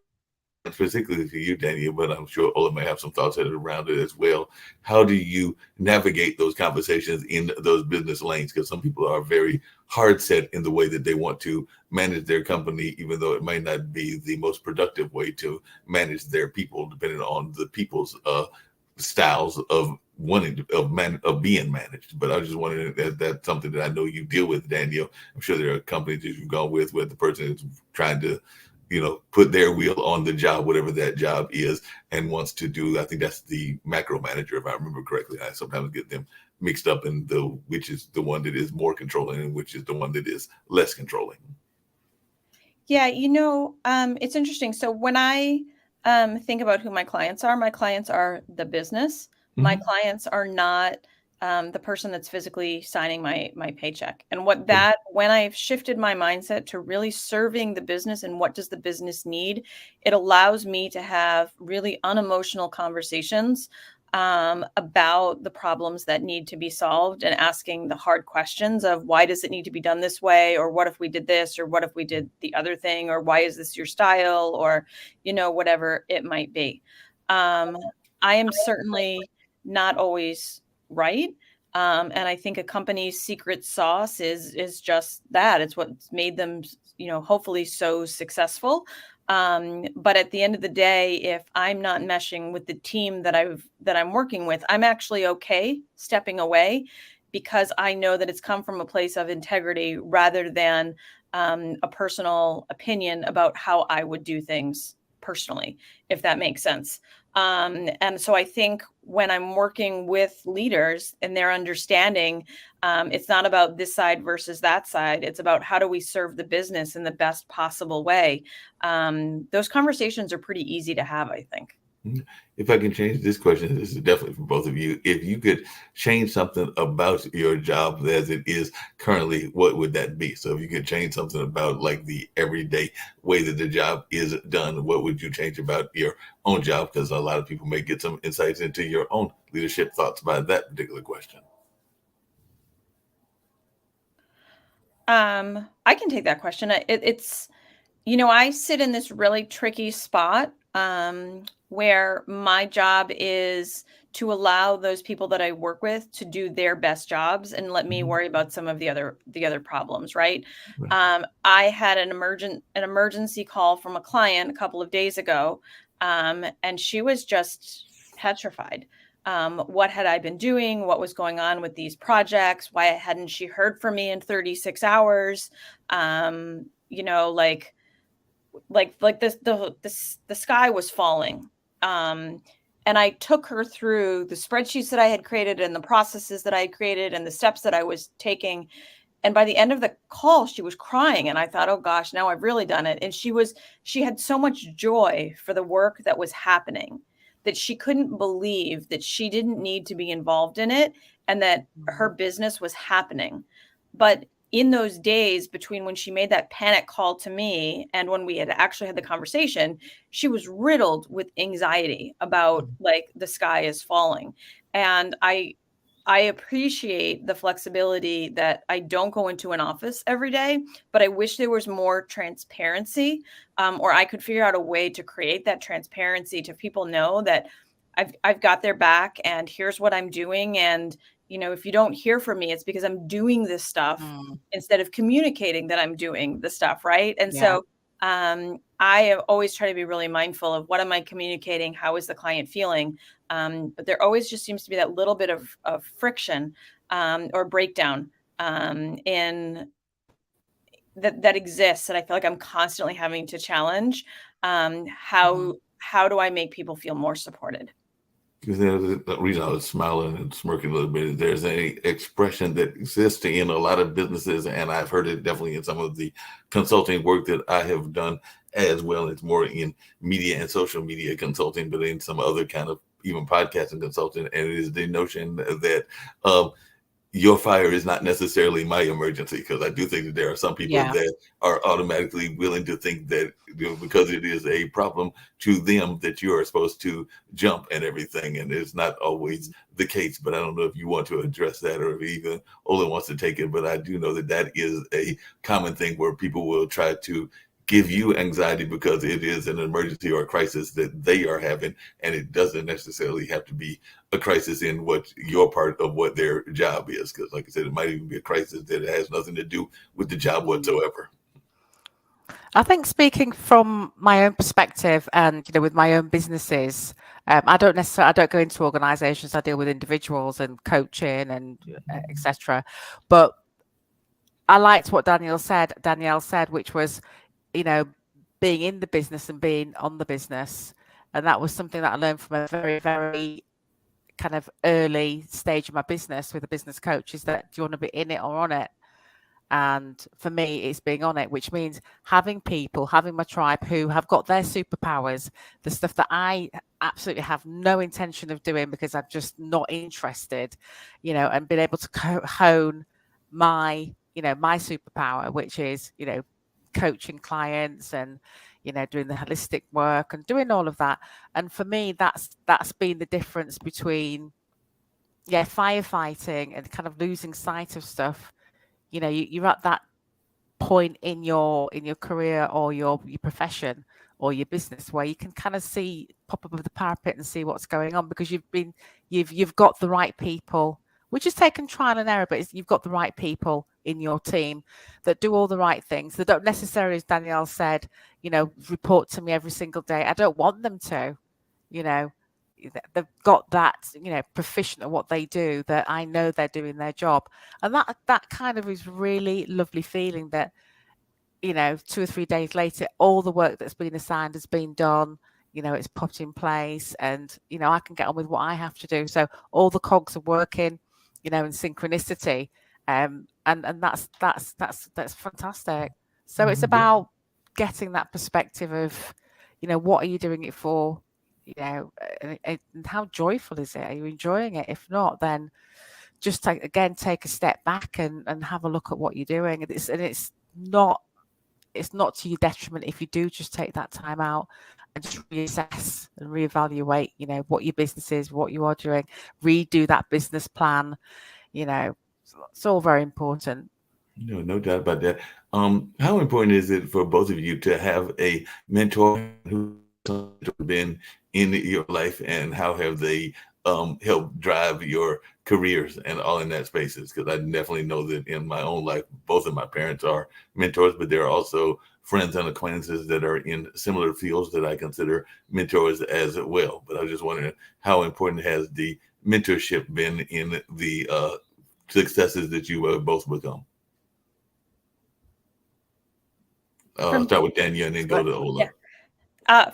Specifically for you, Daniel, but I'm sure Ola may have some thoughts around it as well. How do you navigate those conversations in those business lanes? Because some people are very hard set in the way that they want to manage their company, even though it might not be the most productive way to manage their people, depending on the people's styles of of being managed. But I was just wondering if that's something that I know you deal with, Daniel. I'm sure there are companies that you've gone with where the person is trying to put their wheel on the job, whatever that job is, and wants to do. I think that's the macro manager, if I remember correctly. I sometimes get them mixed up in which is the one that is more controlling and which is the one that is less controlling. Yeah, it's interesting. So when I think about who my clients are the business. Mm-hmm. My clients are not the person that's physically signing my paycheck. And when I've shifted my mindset to really serving the business and what does the business need, it allows me to have really unemotional conversations about the problems that need to be solved, and asking the hard questions of why does it need to be done this way, or what if we did this, or what if we did the other thing, or why is this your style, or whatever it might be. I am certainly not always right. And I think a company's secret sauce is just that. It's what's made them, hopefully so successful. But at the end of the day, if I'm not meshing with the team that I'm working with, I'm actually okay stepping away, because I know that it's come from a place of integrity rather than a personal opinion about how I would do things personally, if that makes sense. And so I think when I'm working with leaders and they're understanding, it's not about this side versus that side. It's about how do we serve the business in the best possible way. Those conversations are pretty easy to have, I think. If I can change this question, this is definitely for both of you. If you could change something about your job as it is currently, what would that be? So if you could change something about like the everyday way that the job is done, what would you change about your own job? Because a lot of people may get some insights into your own leadership thoughts about that particular question. I can take that question. It's, I sit in this really tricky spot where my job is to allow those people that I work with to do their best jobs and let me worry about some of the other problems. Right. I had an emergency call from a client a couple of days ago, and she was just petrified. What had I been doing? What was going on with these projects? Why hadn't she heard from me in 36 hours? Like this, the sky was falling. And I took her through the spreadsheets that I had created and the processes that I had created and the steps that I was taking. And by the end of the call, she was crying. And I thought, oh gosh, now I've really done it. And she had so much joy for the work that was happening that she couldn't believe that she didn't need to be involved in it and that her business was happening. But in those days between when she made that panic call to me and when we had actually had the conversation, she was riddled with anxiety about like the sky is falling. And I appreciate the flexibility that I don't go into an office every day, but I wish there was more transparency, or I could figure out a way to create that transparency to people know that I've got their back and here's what I'm doing. And, you know, if you don't hear from me, it's because I'm doing this stuff instead of communicating that I'm doing the stuff. Right. And so I have always tried to be really mindful of what am I communicating? How is the client feeling? But there always just seems to be that little bit of friction or breakdown in that exists. And I feel like I'm constantly having to challenge how do I make people feel more supported? Because the reason I was smiling and smirking a little bit is there's an expression that exists in a lot of businesses, and I've heard it definitely in some of the consulting work that I have done as well. It's more in media and social media consulting, but in some other kind of even podcasting consulting, and it is the notion that your fire is not necessarily my emergency, because I do think that there are some people that are automatically willing to think that, you know, because it is a problem to them that you are supposed to jump and everything. And it's not always the case, but I don't know if you want to address that or if even Ola wants to take it. But I do know that that is a common thing where people will try to give you anxiety because it is an emergency or a crisis that they are having, and it doesn't necessarily have to be a crisis in what your part of what their job is, because like I said, it might even be a crisis that has nothing to do with the job whatsoever. I think speaking from my own perspective and, you know, with my own businesses, I don't go into organizations. I deal with individuals and coaching and etc. But I liked what Danielle said, which was, you know, being in the business and being on the business. And that was something that I learned from a very, very kind of early stage of my business with a business coach, is that do you want to be in it or on it? And for me, it's being on it, which means having my tribe who have got their superpowers, the stuff that I absolutely have no intention of doing because I'm just not interested, you know, and being able to hone my, you know, my superpower, which is, you know, coaching clients and, you know, doing the holistic work and doing all of that. And for me, that's been the difference between, firefighting and kind of losing sight of stuff. You know, you're at that point in your career or your profession or your business where you can kind of pop above the parapet and see what's going on, because you've got the right people, which has taken trial and error, but you've got the right people in your team that do all the right things. They don't necessarily, as Danielle said, you know, report to me every single day. I don't want them to, you know. They've got that, you know, proficient at what they do, that I know they're doing their job. And that kind of is really lovely feeling that, you know, 2 or 3 days later, all the work that's been assigned has been done, you know, it's put in place, and, you know, I can get on with what I have to do. So all the cogs are working, you know, in synchronicity. And that's fantastic. So it's about getting that perspective of, you know, what are you doing it for? You know, and how joyful is it? Are you enjoying it? If not, then just take a step back and have a look at what you're doing. And it's not to your detriment if you do just take that time out and just reassess and reevaluate, you know, what your business is, what you are doing, redo that business plan. You know, it's all very important. No doubt about that. How important is it for both of you to have a mentor who's been in your life, and how have they helped drive your careers and all in that spaces? Because I definitely know that in my own life, both of my parents are mentors, but there are also friends and acquaintances that are in similar fields that I consider mentors as well. But I was just wondering, how important has the mentorship been in the successes that you have both become? Start with Danielle and then go to Ola.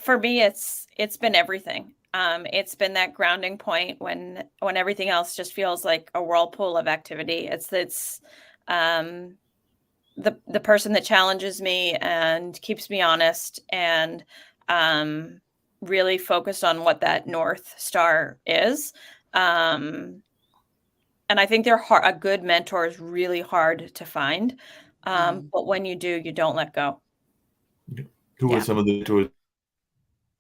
For me, it's been everything. It's been that grounding point when everything else just feels like a whirlpool of activity. It's the person that challenges me and keeps me honest and really focused on what that North Star is. And I think they're hard. A good mentor is really hard to find. But when you do, you don't let go. Who are some of the mentors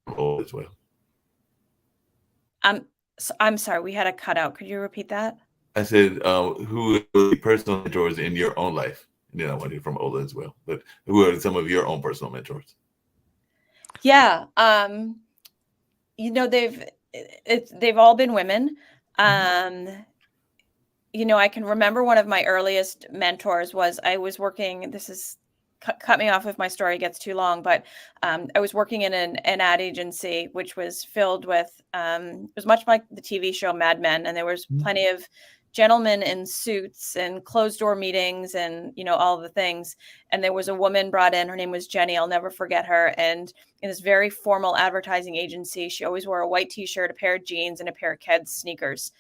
as well? I'm sorry, we had a cutout. Could you repeat that? I said, who are the personal mentors in your own life? And then I want to hear from Ola as well. But who are some of your own personal mentors? Yeah, you know, they've all been women. You know, I can remember one of my earliest mentors was I was working. This is cut me off if my story gets too long, but I was working in an ad agency, which was filled with, it was much like the TV show Mad Men. And there was plenty of gentlemen in suits and closed door meetings and, you know, all the things. And there was a woman brought in, her name was Jenny. I'll never forget her. And in this very formal advertising agency, she always wore a white t-shirt, a pair of jeans, and a pair of Keds sneakers.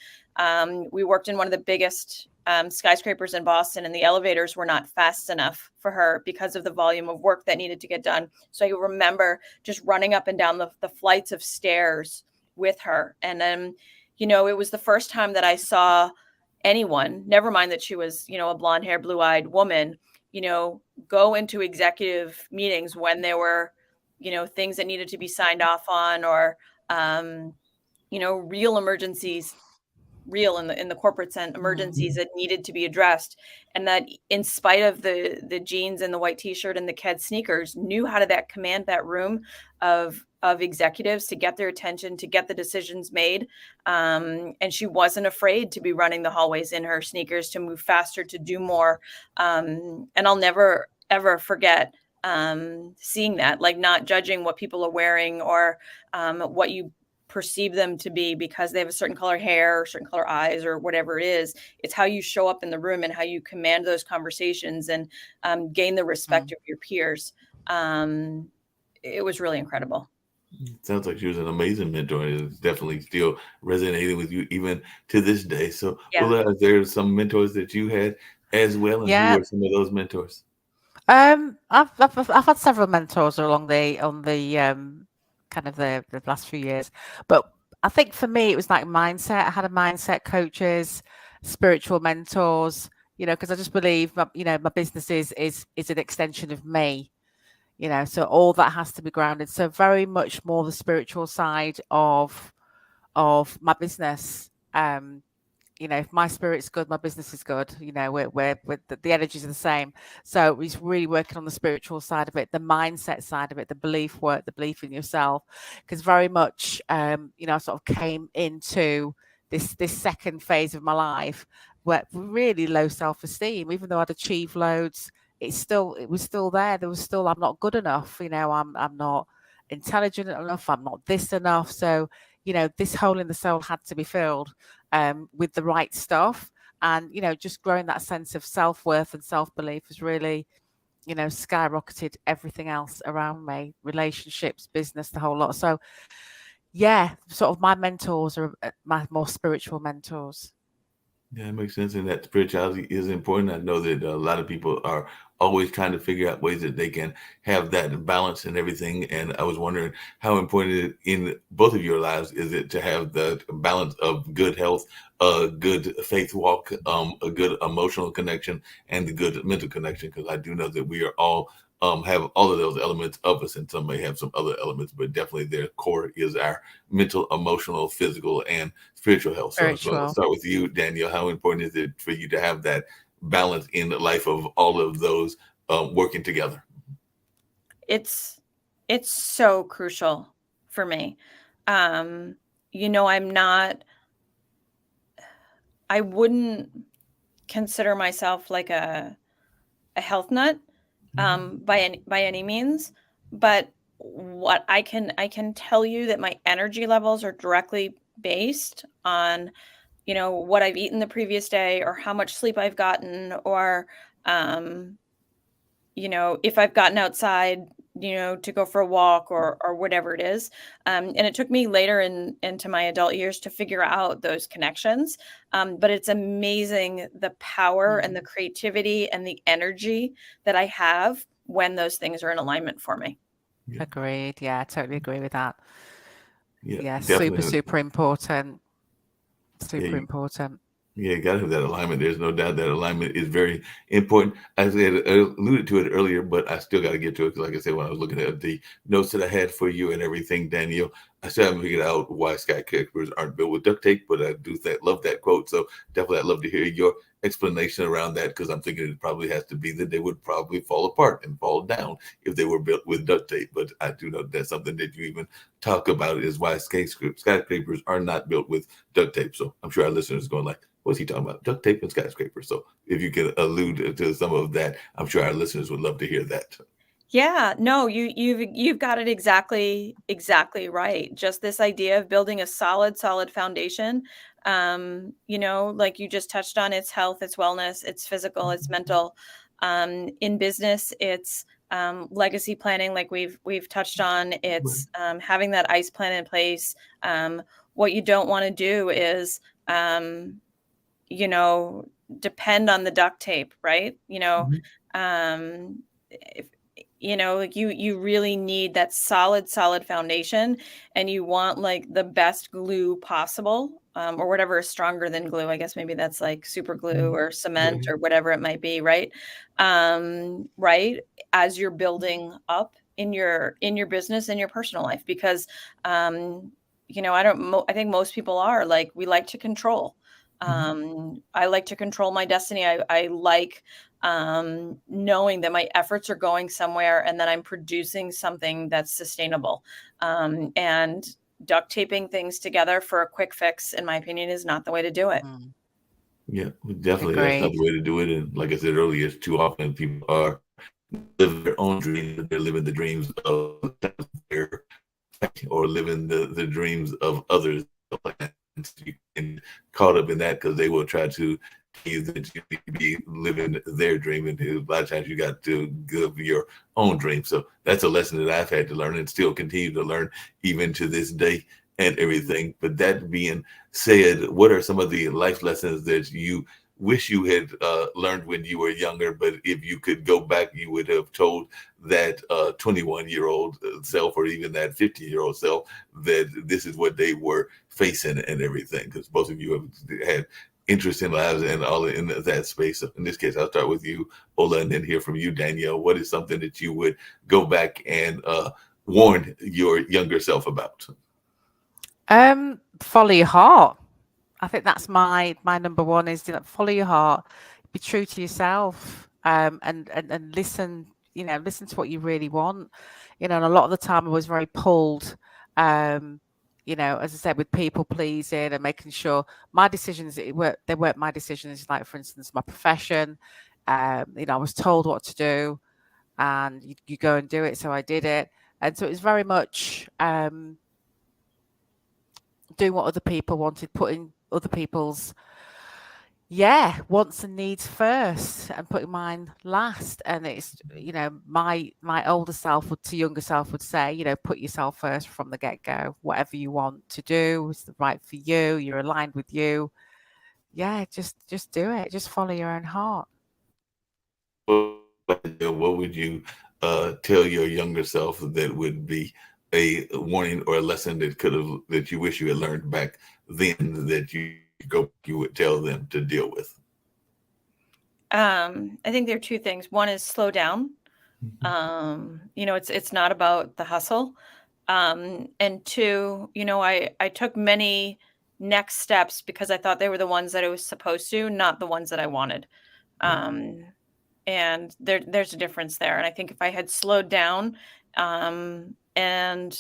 We worked in one of the biggest skyscrapers in Boston, and the elevators were not fast enough for her because of the volume of work that needed to get done. So I remember just running up and down the flights of stairs with her. And then, you know, it was the first time that I saw anyone, never mind that she was, you know, a blonde hair, blue eyed woman, you know, go into executive meetings when there were, you know, things that needed to be signed off on, or, you know, real emergencies, real in the corporate sense, emergencies that needed to be addressed. And that in spite of the jeans and the white t-shirt and the Ked sneakers, knew how to command that room of executives to get their attention, to get the decisions made. And she wasn't afraid to be running the hallways in her sneakers, to move faster, to do more. And I'll never, ever forget seeing that, like not judging what people are wearing or what you perceive them to be because they have a certain color hair or certain color eyes or whatever it is. It's how you show up in the room and how you command those conversations and gain the respect of your peers. It was really incredible. Sounds like she was an amazing mentor. It's definitely still resonating with you even to this day. So, Ulla, are there some mentors that you had as well, and who are some of those mentors? I've had several mentors along the kind of the last few years, but I think for me it was like mindset. I had a mindset coaches, spiritual mentors, you know, because I just believe my business is an extension of me, you know, so all that has to be grounded. So very much more the spiritual side of my business. You know, if my spirit's good, my business is good. You know, we're the energies are the same. So he's really working on the spiritual side of it, the mindset side of it, the belief work, the belief in yourself. Because very much, you know, I sort of came into this second phase of my life where really low self-esteem, even though I'd achieved loads, it was still there. There was still, I'm not good enough. You know, I'm not intelligent enough. I'm not this enough. So, you know, this hole in the soul had to be filled with the right stuff. And, you know, just growing that sense of self-worth and self-belief has really, you know, skyrocketed everything else around me, relationships, business, the whole lot. So, yeah, sort of my mentors are my more spiritual mentors. Yeah, it makes sense. And that spirituality is important. I know that a lot of people are always trying to figure out ways that they can have that balance and everything. And I was wondering how important in both of your lives is it to have the balance of good health, a good faith walk, a good emotional connection, and the good mental connection. Because I do know that we are all have all of those elements of us, and some may have some other elements, but definitely their core is our mental, emotional, physical, and spiritual health. So I'll start with you, Danielle. How important is it for you to have that balance in the life of all of those working together? It's so crucial for me. You know, I wouldn't consider myself like a health nut by any means, but what I can tell you that my energy levels are directly based on, you know, what I've eaten the previous day or how much sleep I've gotten, or you know, if I've gotten outside, you know, to go for a walk or whatever it is. And it took me later into my adult years to figure out those connections. But it's amazing the power and the creativity and the energy that I have when those things are in alignment for me. Agreed. Yeah, I totally agree with that. Yeah, Yeah, super, definitely. super important. Yeah, Super important. yeah, you got to have that alignment. There's no doubt that alignment is very important. I said, I alluded to it earlier, but I still got to get to it because, like I said, when I was looking at the notes that I had for you and everything, Danielle, I still haven't figured out why skyscrapers aren't built with duct tape, but I do love that quote. So definitely, I'd love to hear your explanation around that because I'm thinking it probably has to be that they would probably fall apart and fall down if they were built with duct tape. But I do know that's something that you even talk about is why skyscrapers are not built with duct tape. So I'm sure our listeners are going like, what's he talking about? Duct tape and skyscrapers. So if you could allude to some of that, I'm sure our listeners would love to hear that. Yeah, no, you've got it exactly right. Just this idea of building a solid foundation. Like you just touched on, it's health, it's wellness, it's physical, it's mental. In business, it's legacy planning, like we've touched on. It's having that ICE plan in place. What you don't want to do is depend on the duct tape, right? If like you really need that solid foundation, and you want like the best glue possible, or whatever is stronger than glue. I guess maybe that's like super glue or cement or whatever it might be, right? Right, as you're building up in your business and your personal life, because I think most people are like, we like to control. I like to control my destiny. I like knowing that my efforts are going somewhere and that I'm producing something that's sustainable. And duct taping things together for a quick fix, in my opinion, is not the way to do it. Yeah, definitely. That's not Agreed. the way to do it. And like I said earlier, too often people are living their own dreams. They're living the dreams of their or living the dreams of others. And caught up in that because they will try to tell you that you need to be living their dream, and a lot of times you got to give your own dream. So that's a lesson that I've had to learn and still continue to learn even to this day and everything. But that being said, what are some of the life lessons that you wish you had learned when you were younger, but if you could go back, you would have told that 21-year-old self or even that 50-year-old self that this is what they were facing and everything? Because both of you have had interesting lives and all in that space. So in this case, I'll start with you, Ola, and then hear from you, Danielle. What is something that you would go back and warn your younger self about? Follow your heart. I think that's my number one is, follow your heart, be true to yourself, and listen. Listen to what you really want. And a lot of the time I was very pulled. As I said, with people pleasing and making sure my decisions they weren't my decisions. Like for instance, my profession. I was told what to do, and you go and do it. So I did it, and so it was very much doing what other people wanted, putting other people's wants and needs first and putting mine last. And it's my older self to younger self would say, put yourself first from the get-go. Whatever you want to do is right for you, you're aligned with you. Just do it. Just follow your own heart. What would you tell your younger self that would be a warning or a lesson that you wish you had learned back then that you would tell them to deal with? I think there are two things. One is slow down. It's not about the hustle. And two, I took many next steps because I thought they were the ones that I was supposed to, not the ones that I wanted. And there's a difference there. And I think if I had slowed down and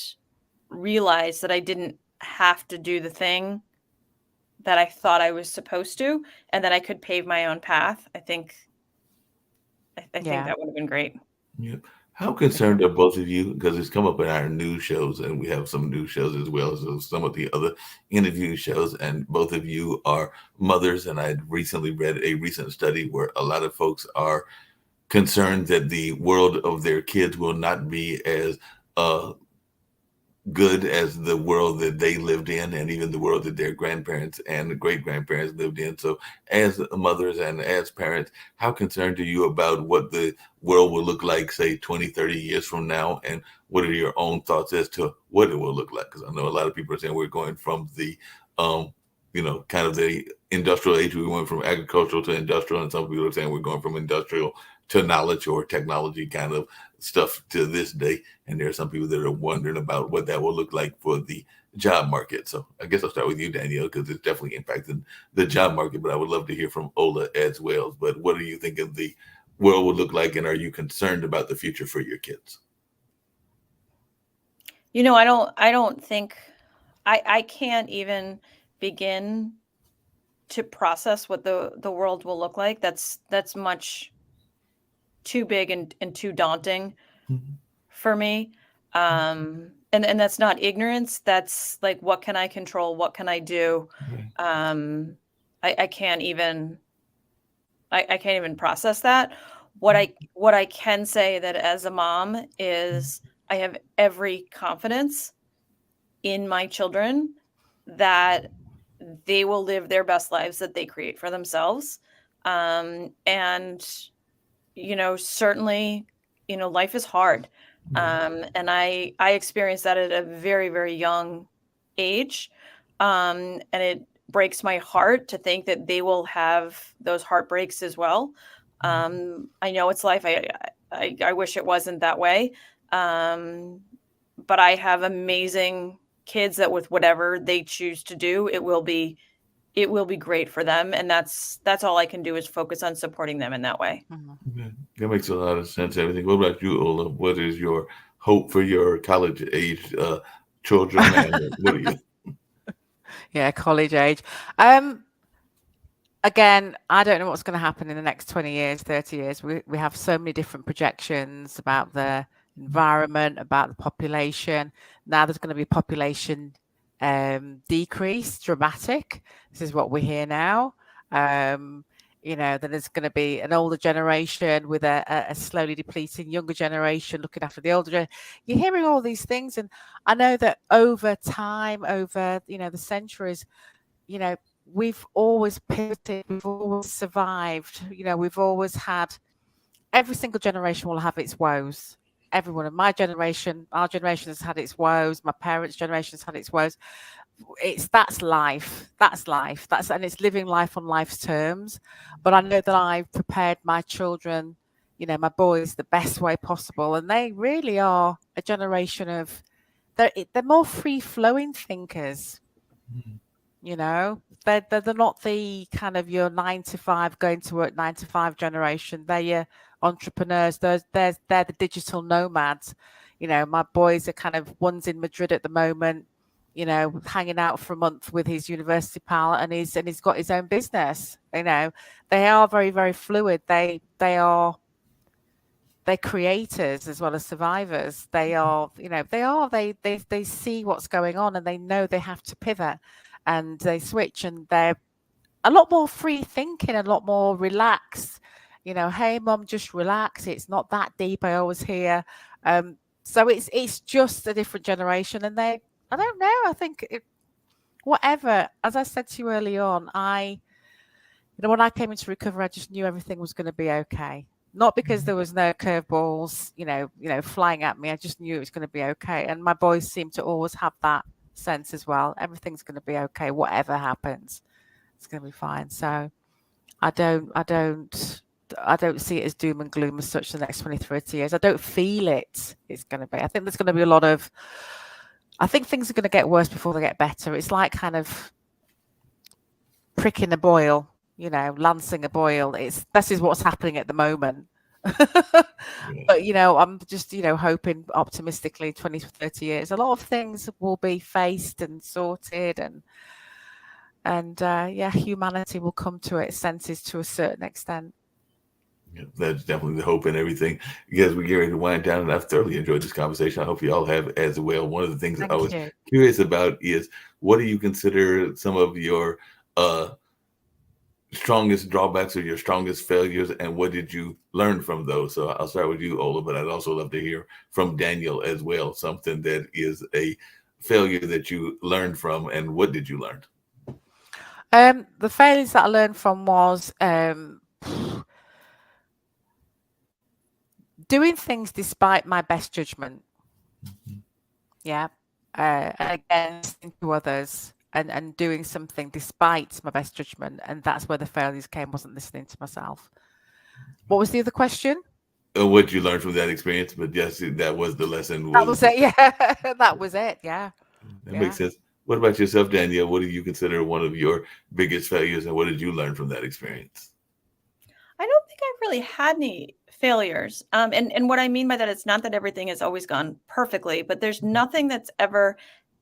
realized that I didn't have to do the thing that I thought I was supposed to, and that I could pave my own path, I think that would have been great. Yep. How concerned are both of you? Because it's come up in our news shows, and we have some news shows as well as some of the other interview shows. And both of you are mothers, and I recently read a recent study where a lot of folks are concerned that the world of their kids will not be as good as the world that they lived in, and even the world that their grandparents and great grandparents lived in. So, as mothers and as parents, how concerned are you about what the world will look like, say, 20, 30 years from now? And what are your own thoughts as to what it will look like? Because I know a lot of people are saying we're going from the, um, kind of the industrial age. We went from agricultural to industrial, and some people are saying we're going from industrial to knowledge or technology kind of stuff to this day. And there are some people that are wondering about what that will look like for the job market. So I guess I'll start with you, Danielle, because it's definitely impacting the job market. But I would love to hear from Ola as well. But what do you think of the world will look like, and are you concerned about the future for your kids? I don't think I can't even begin to process what the world will look like. That's much too big and too daunting for me. And that's not ignorance. That's like, what can I control? What can I do? I can't even I can't even process that. What I can say that as a mom is I have every confidence in my children that they will live their best lives that they create for themselves. And, certainly, life is hard. And I experienced that at a very, very young age. And it breaks my heart to think that they will have those heartbreaks as well. I know it's life. I wish it wasn't that way. But I have amazing kids that with whatever they choose to do, it will be great for them. And that's all I can do is focus on supporting them in that way. Okay. That makes a lot of sense. Everything. What about you, Ola? What is your hope for your college age children? And what are you? Yeah, college age. Again, I don't know what's going to happen in the next 20 years, 30 years. We have so many different projections about the environment, about the population. Now there's going to be population decrease, dramatic. This is what we hear now. That there's going to be an older generation with a slowly depleting younger generation looking after the older generation. You're hearing all these things. And I know that over time, over, the centuries, we've always pivoted, we've always survived. We've always had, every single generation will have its woes. Everyone in my generation, our generation has had its woes. My parents' generation has had its woes. That's life. And it's living life on life's terms. But I know that I've prepared my children, my boys, the best way possible. And they really are a generation of, they're more free-flowing thinkers. They're not the kind of your 9 to 5 going to work 9 to 5 generation. They're your entrepreneurs. They're the digital nomads. My boys are kind of, one's in Madrid at the moment, hanging out for a month with his university pal, and he's got his own business. They are very, very fluid. They're creators as well as survivors. They see what's going on, and they know they have to pivot, and they switch, and they're a lot more free thinking, a lot more relaxed. Hey, mom, just relax. It's not that deep. I always hear. So it's just a different generation, and I don't know. I think whatever. As I said to you early on, when I came into recovery, I just knew everything was going to be okay. Not because there was no curveballs, flying at me. I just knew it was going to be okay. And my boys seem to always have that sense as well. Everything's going to be okay. Whatever happens, it's going to be fine. So I don't see it as doom and gloom as such the next 20, 30 years. I don't feel it's going to be. I think there's going to be a lot of, I think things are going to get worse before they get better. It's like kind of pricking a boil, lancing a boil. This is what's happening at the moment. But I'm just hoping optimistically 20 to 30 years a lot of things will be faced and sorted, and humanity will come to its senses to a certain extent. Yeah, that's definitely the hope and everything. Because we get ready to wind down, and I've thoroughly enjoyed this conversation. I hope you all have as well. One of the things I was curious about is, what do you consider some of your strongest drawbacks or your strongest failures, and what did you learn from those? So I'll start with you, Ola, but I'd also love to hear from Daniel as well, something that is a failure that you learned from, and what did you learn? The failures that I learned from was doing things despite my best judgment. Yeah. And again, listening to others and doing something despite my best judgment. And that's where the failures came, wasn't listening to myself. What was the other question? What you learned from that experience, but yes, that was the lesson. That was it. Yeah. That was it. Yeah. That makes sense. What about yourself, Danielle? What do you consider one of your biggest failures, and what did you learn from that experience? I don't think I've really had any failures. And what I mean by that, it's not that everything has always gone perfectly, but there's nothing that's ever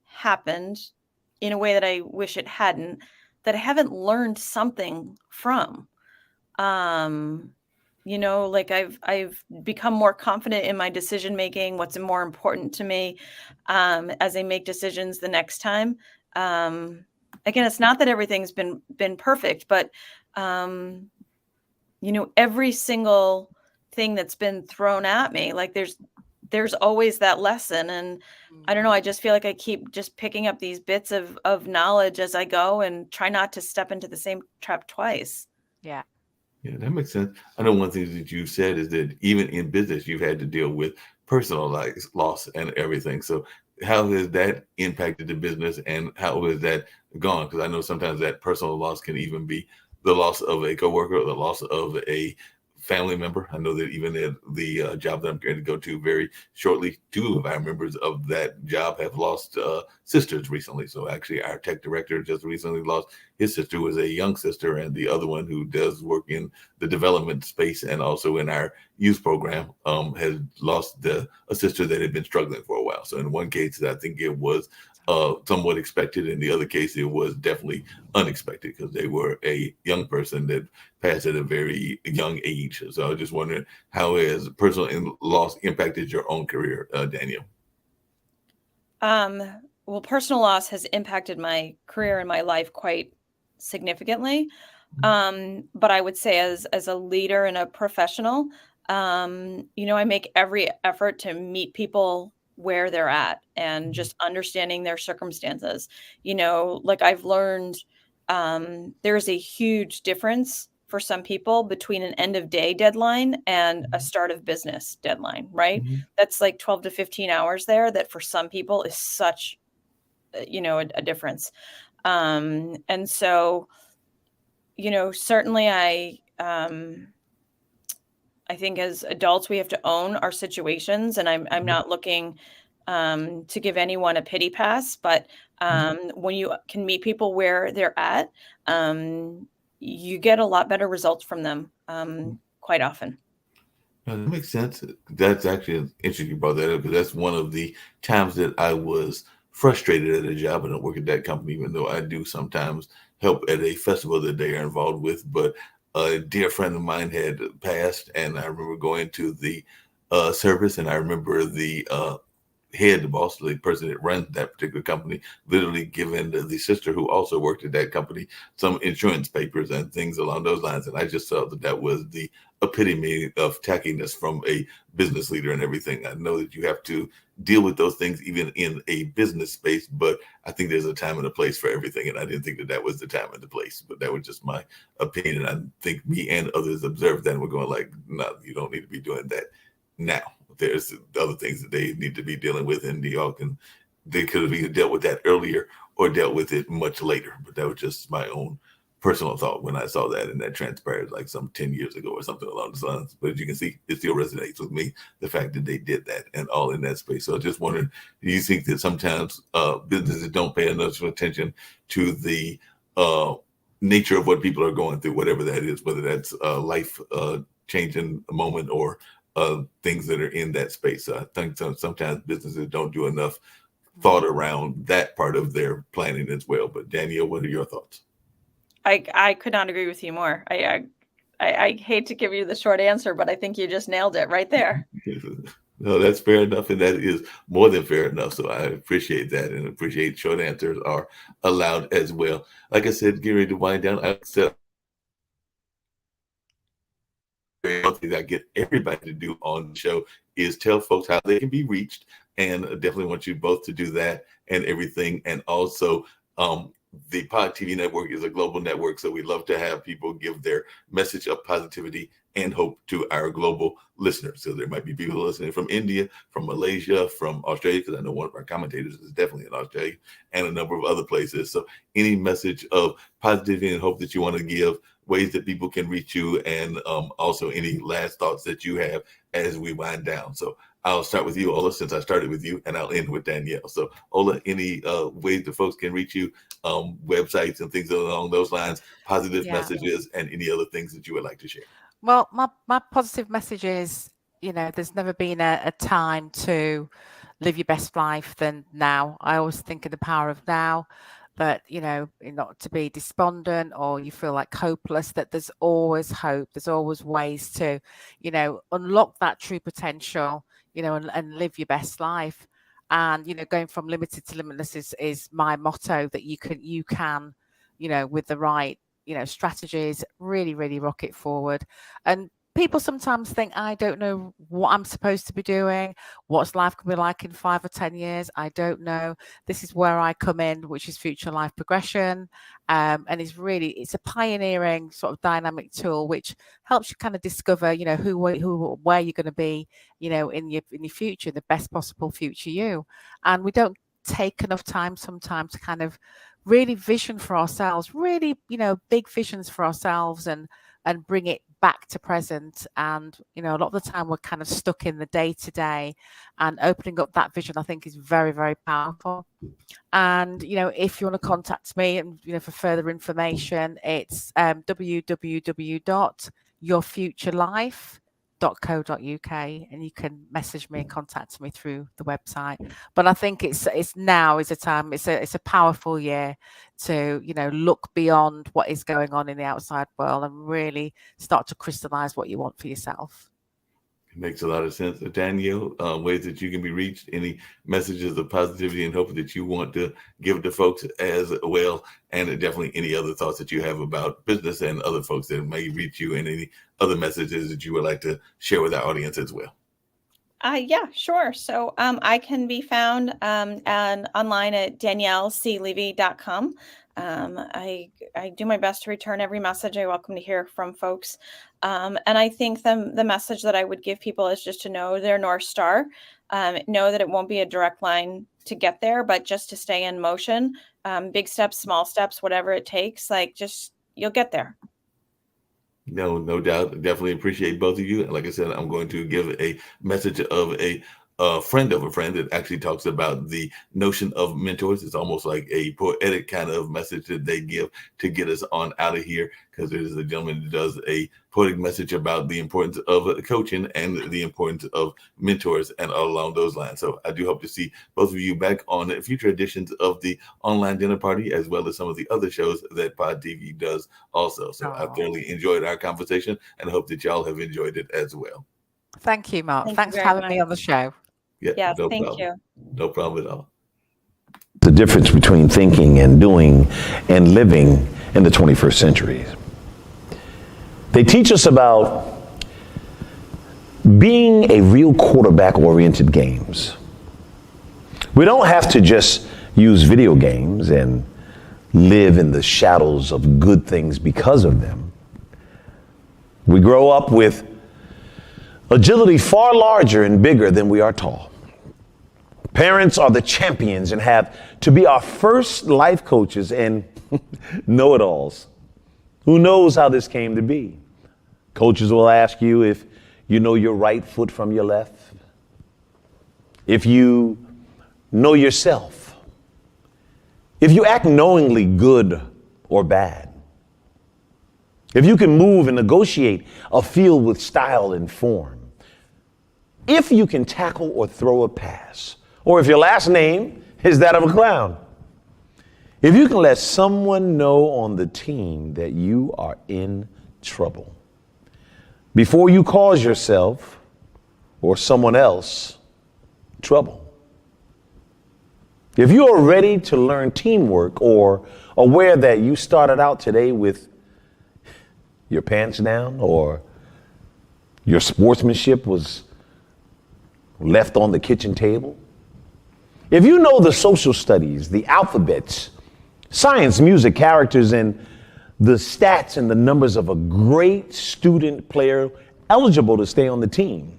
happened in a way that I wish it hadn't, that I haven't learned something from. Like I've become more confident in my decision making, what's more important to me, as I make decisions the next time. Again, it's not that everything's been perfect, but every single thing that's been thrown at me, like there's always that lesson. And I don't know, I just feel like I keep just picking up these bits of knowledge as I go and try not to step into the same trap twice. Yeah. Yeah, that makes sense. I know one thing that you said is that even in business, you've had to deal with personal loss and everything. So how has that impacted the business, and how has that gone? Because I know sometimes that personal loss can even be the loss of a coworker or the loss of a family member. I know that even at the job that I'm going to go to very shortly, two of our members of that job have lost sisters recently. So actually our tech director just recently lost his sister, who was a young sister, and the other one, who does work in the development space and also in our youth program, has lost a sister that had been struggling for a while. So in one case, I think it was somewhat expected. In the other case, it was definitely unexpected, because they were a young person that passed at a very young age. So I was just wondering, how has personal loss impacted your own career, Danielle? Well, personal loss has impacted my career and my life quite significantly. But I would say as a leader and a professional, I make every effort to meet people where they're at and just understanding their circumstances. Like I've learned, there's a huge difference for some people between an end of day deadline and a start of business deadline, right? Mm-hmm. That's like 12 to 15 hours there, that for some people is such, a difference. And so, certainly I think as adults, we have to own our situations, and I'm not looking to give anyone a pity pass, but when you can meet people where they're at, you get a lot better results from them quite often. That makes sense. That's actually interesting you brought that up, because that's one of the times that I was frustrated at a job. I don't work at that company, even though I do sometimes help at a festival that they are involved with. But a dear friend of mine had passed, and I remember going to the service, and I remember the head, the boss, the person that runs that particular company, literally giving the sister, who also worked at that company, some insurance papers and things along those lines. And I just felt that that was the epitome of tackiness from a business leader and everything. I know that you have to deal with those things even in a business space, but I think there's a time and a place for everything. And I didn't think that that was the time and the place, but that was just my opinion. I think me and others observed that and we're going like, no, you don't need to be doing that now. There's other things that they need to be dealing with, and they could have either dealt with that earlier or dealt with it much later. But that was just my own personal thought when I saw that, and that transpired like some 10 years ago or something along those lines. But as you can see, it still resonates with me, the fact that they did that and all in that space. So I just wondering, do you think that sometimes businesses don't pay enough attention to the nature of what people are going through, whatever that is, whether that's life changing moment or things that are in that space? So I think sometimes businesses don't do enough thought around that part of their planning as well. But Danielle, what are your thoughts? I could not agree with you more. I hate to give you the short answer, but I think you just nailed it right there. No, that's fair enough, and that is more than fair enough. So I appreciate that, and appreciate short answers are allowed as well. Like I said, getting ready to wind down. I said one thing that I get everybody to do on the show is tell folks how they can be reached. And I definitely want you both to do that and everything. And also, the Pod TV network is a global network, so we love to have people give their message of positivity and hope to our global listeners. So there might be people listening from India, from Malaysia, from Australia, because I know one of our commentators is definitely in Australia, and a number of other places. So any message of positivity and hope that you want to give, ways that people can reach you, and also any last thoughts that you have as we wind down. So I'll start with you, Ola, since I started with you, and I'll end with Danielle. So Ola, any ways that folks can reach you, websites and things along those lines, positive messages, and any other things that you would like to share? Well, my positive message is, there's never been a time to live your best life than now. I always think of the power of now, but, not to be despondent or you feel like hopeless, that there's always hope. There's always ways to, unlock that true potential, and live your best life. And, going from limited to limitless is my motto, that you can, with the right, strategies, really, really rock it forward. And people sometimes think, I don't know what I'm supposed to be doing. What's life going to be like in 5 or 10 years? I don't know. This is where I come in, which is Future Life Progression. And it's a pioneering sort of dynamic tool, which helps you kind of discover, where you're going to be, in your future, the best possible future you. And we don't take enough time sometimes to kind of really vision for ourselves, really, big visions for ourselves, and bring it back to present. And a lot of the time we're kind of stuck in the day to day, and opening up that vision, I think, is very, very powerful. And if you want to contact me and for further information, it's www.yourfuturelife.co.uk, and you can message me and contact me through the website. But I think it's now is a time, it's a powerful year to look beyond what is going on in the outside world and really start to crystallize what you want for yourself. It makes a lot of sense. Danielle, ways that you can be reached, any messages of positivity and hope that you want to give to folks as well, and definitely any other thoughts that you have about business and other folks that may reach you, and any other messages that you would like to share with our audience as well. Yeah, sure. So I can be found online at danielleclevy.com. I do my best to return every message. I welcome to hear from folks. And I think the message that I would give people is just to know their North Star, know that it won't be a direct line to get there, but just to stay in motion, big steps, small steps, whatever it takes, you'll get there. No doubt. Definitely appreciate both of you. And like I said, I'm going to give a message of a friend of a friend that actually talks about the notion of mentors. It's almost like a poetic kind of message that they give to get us on out of here, because there's a gentleman that does a poetic message about the importance of coaching and the importance of mentors and all along those lines. So I do hope to see both of you back on future editions of the Online Dinner Party, as well as some of the other shows that Pod TV does also. So I thoroughly enjoyed our conversation and hope that y'all have enjoyed it as well. Thank you, Mark. Thanks for having me on the show. Yeah, no thank problem. you. No problem at all. The difference between thinking and doing and living in the 21st century. They teach us about being a real quarterback-oriented games. We don't have to just use video games and live in the shadows of good things because of them. We grow up with agility far larger and bigger than we are tall. Parents are the champions and have to be our first life coaches and know-it-alls. Who knows how this came to be? Coaches will ask you if you know your right foot from your left, if you know yourself, if you act knowingly good or bad, if you can move and negotiate a field with style and form, if you can tackle or throw a pass, or if your last name is that of a clown. If you can let someone know on the team that you are in trouble before you cause yourself or someone else trouble. If you are ready to learn teamwork or aware that you started out today with your pants down or Your sportsmanship was left on the kitchen table. If you know the social studies, the alphabets, science, music, characters, and the stats and the numbers of a great student player eligible to stay on the team,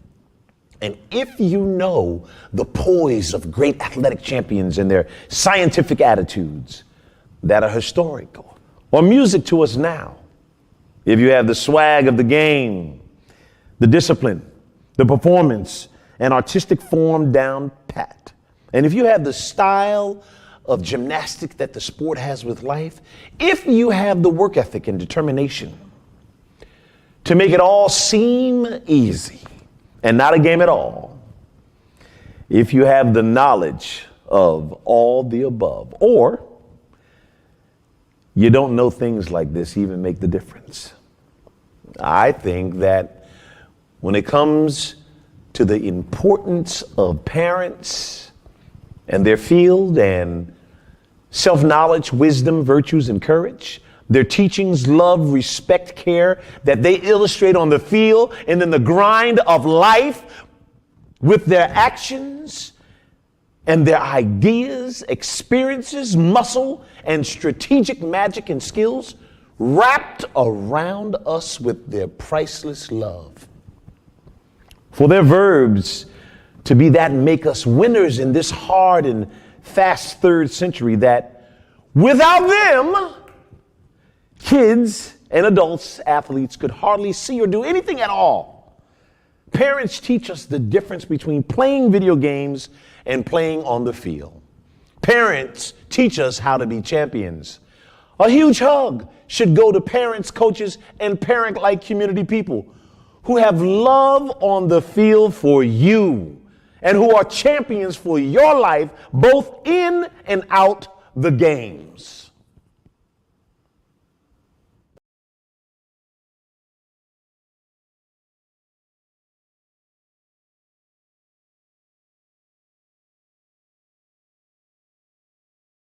and if you know the poise of great athletic champions and their scientific attitudes that are historical or music to us now, if you have the swag of the game, the discipline, the performance, and artistic form down pat, and if you have the style of gymnastics that the sport has with life, if you have the work ethic and determination to make it all seem easy and not a game at all, if you have the knowledge of all the above, or you don't know things like this even make the difference, I think that when it comes to the importance of parents and their field and self-knowledge, wisdom, virtues, and courage, their teachings, love, respect, care that they illustrate on the field and in the grind of life with their actions and their ideas, experiences, muscle, and strategic magic and skills wrapped around us with their priceless love. For their verbs to be that make us winners in this hard and fast third century that without them, kids and adults, athletes could hardly see or do anything at all. Parents teach us the difference between playing video games and playing on the field. Parents teach us how to be champions. A huge hug should go to parents, coaches, and parent-like community people who have love on the field for you and who are champions for your life, both in and out the games.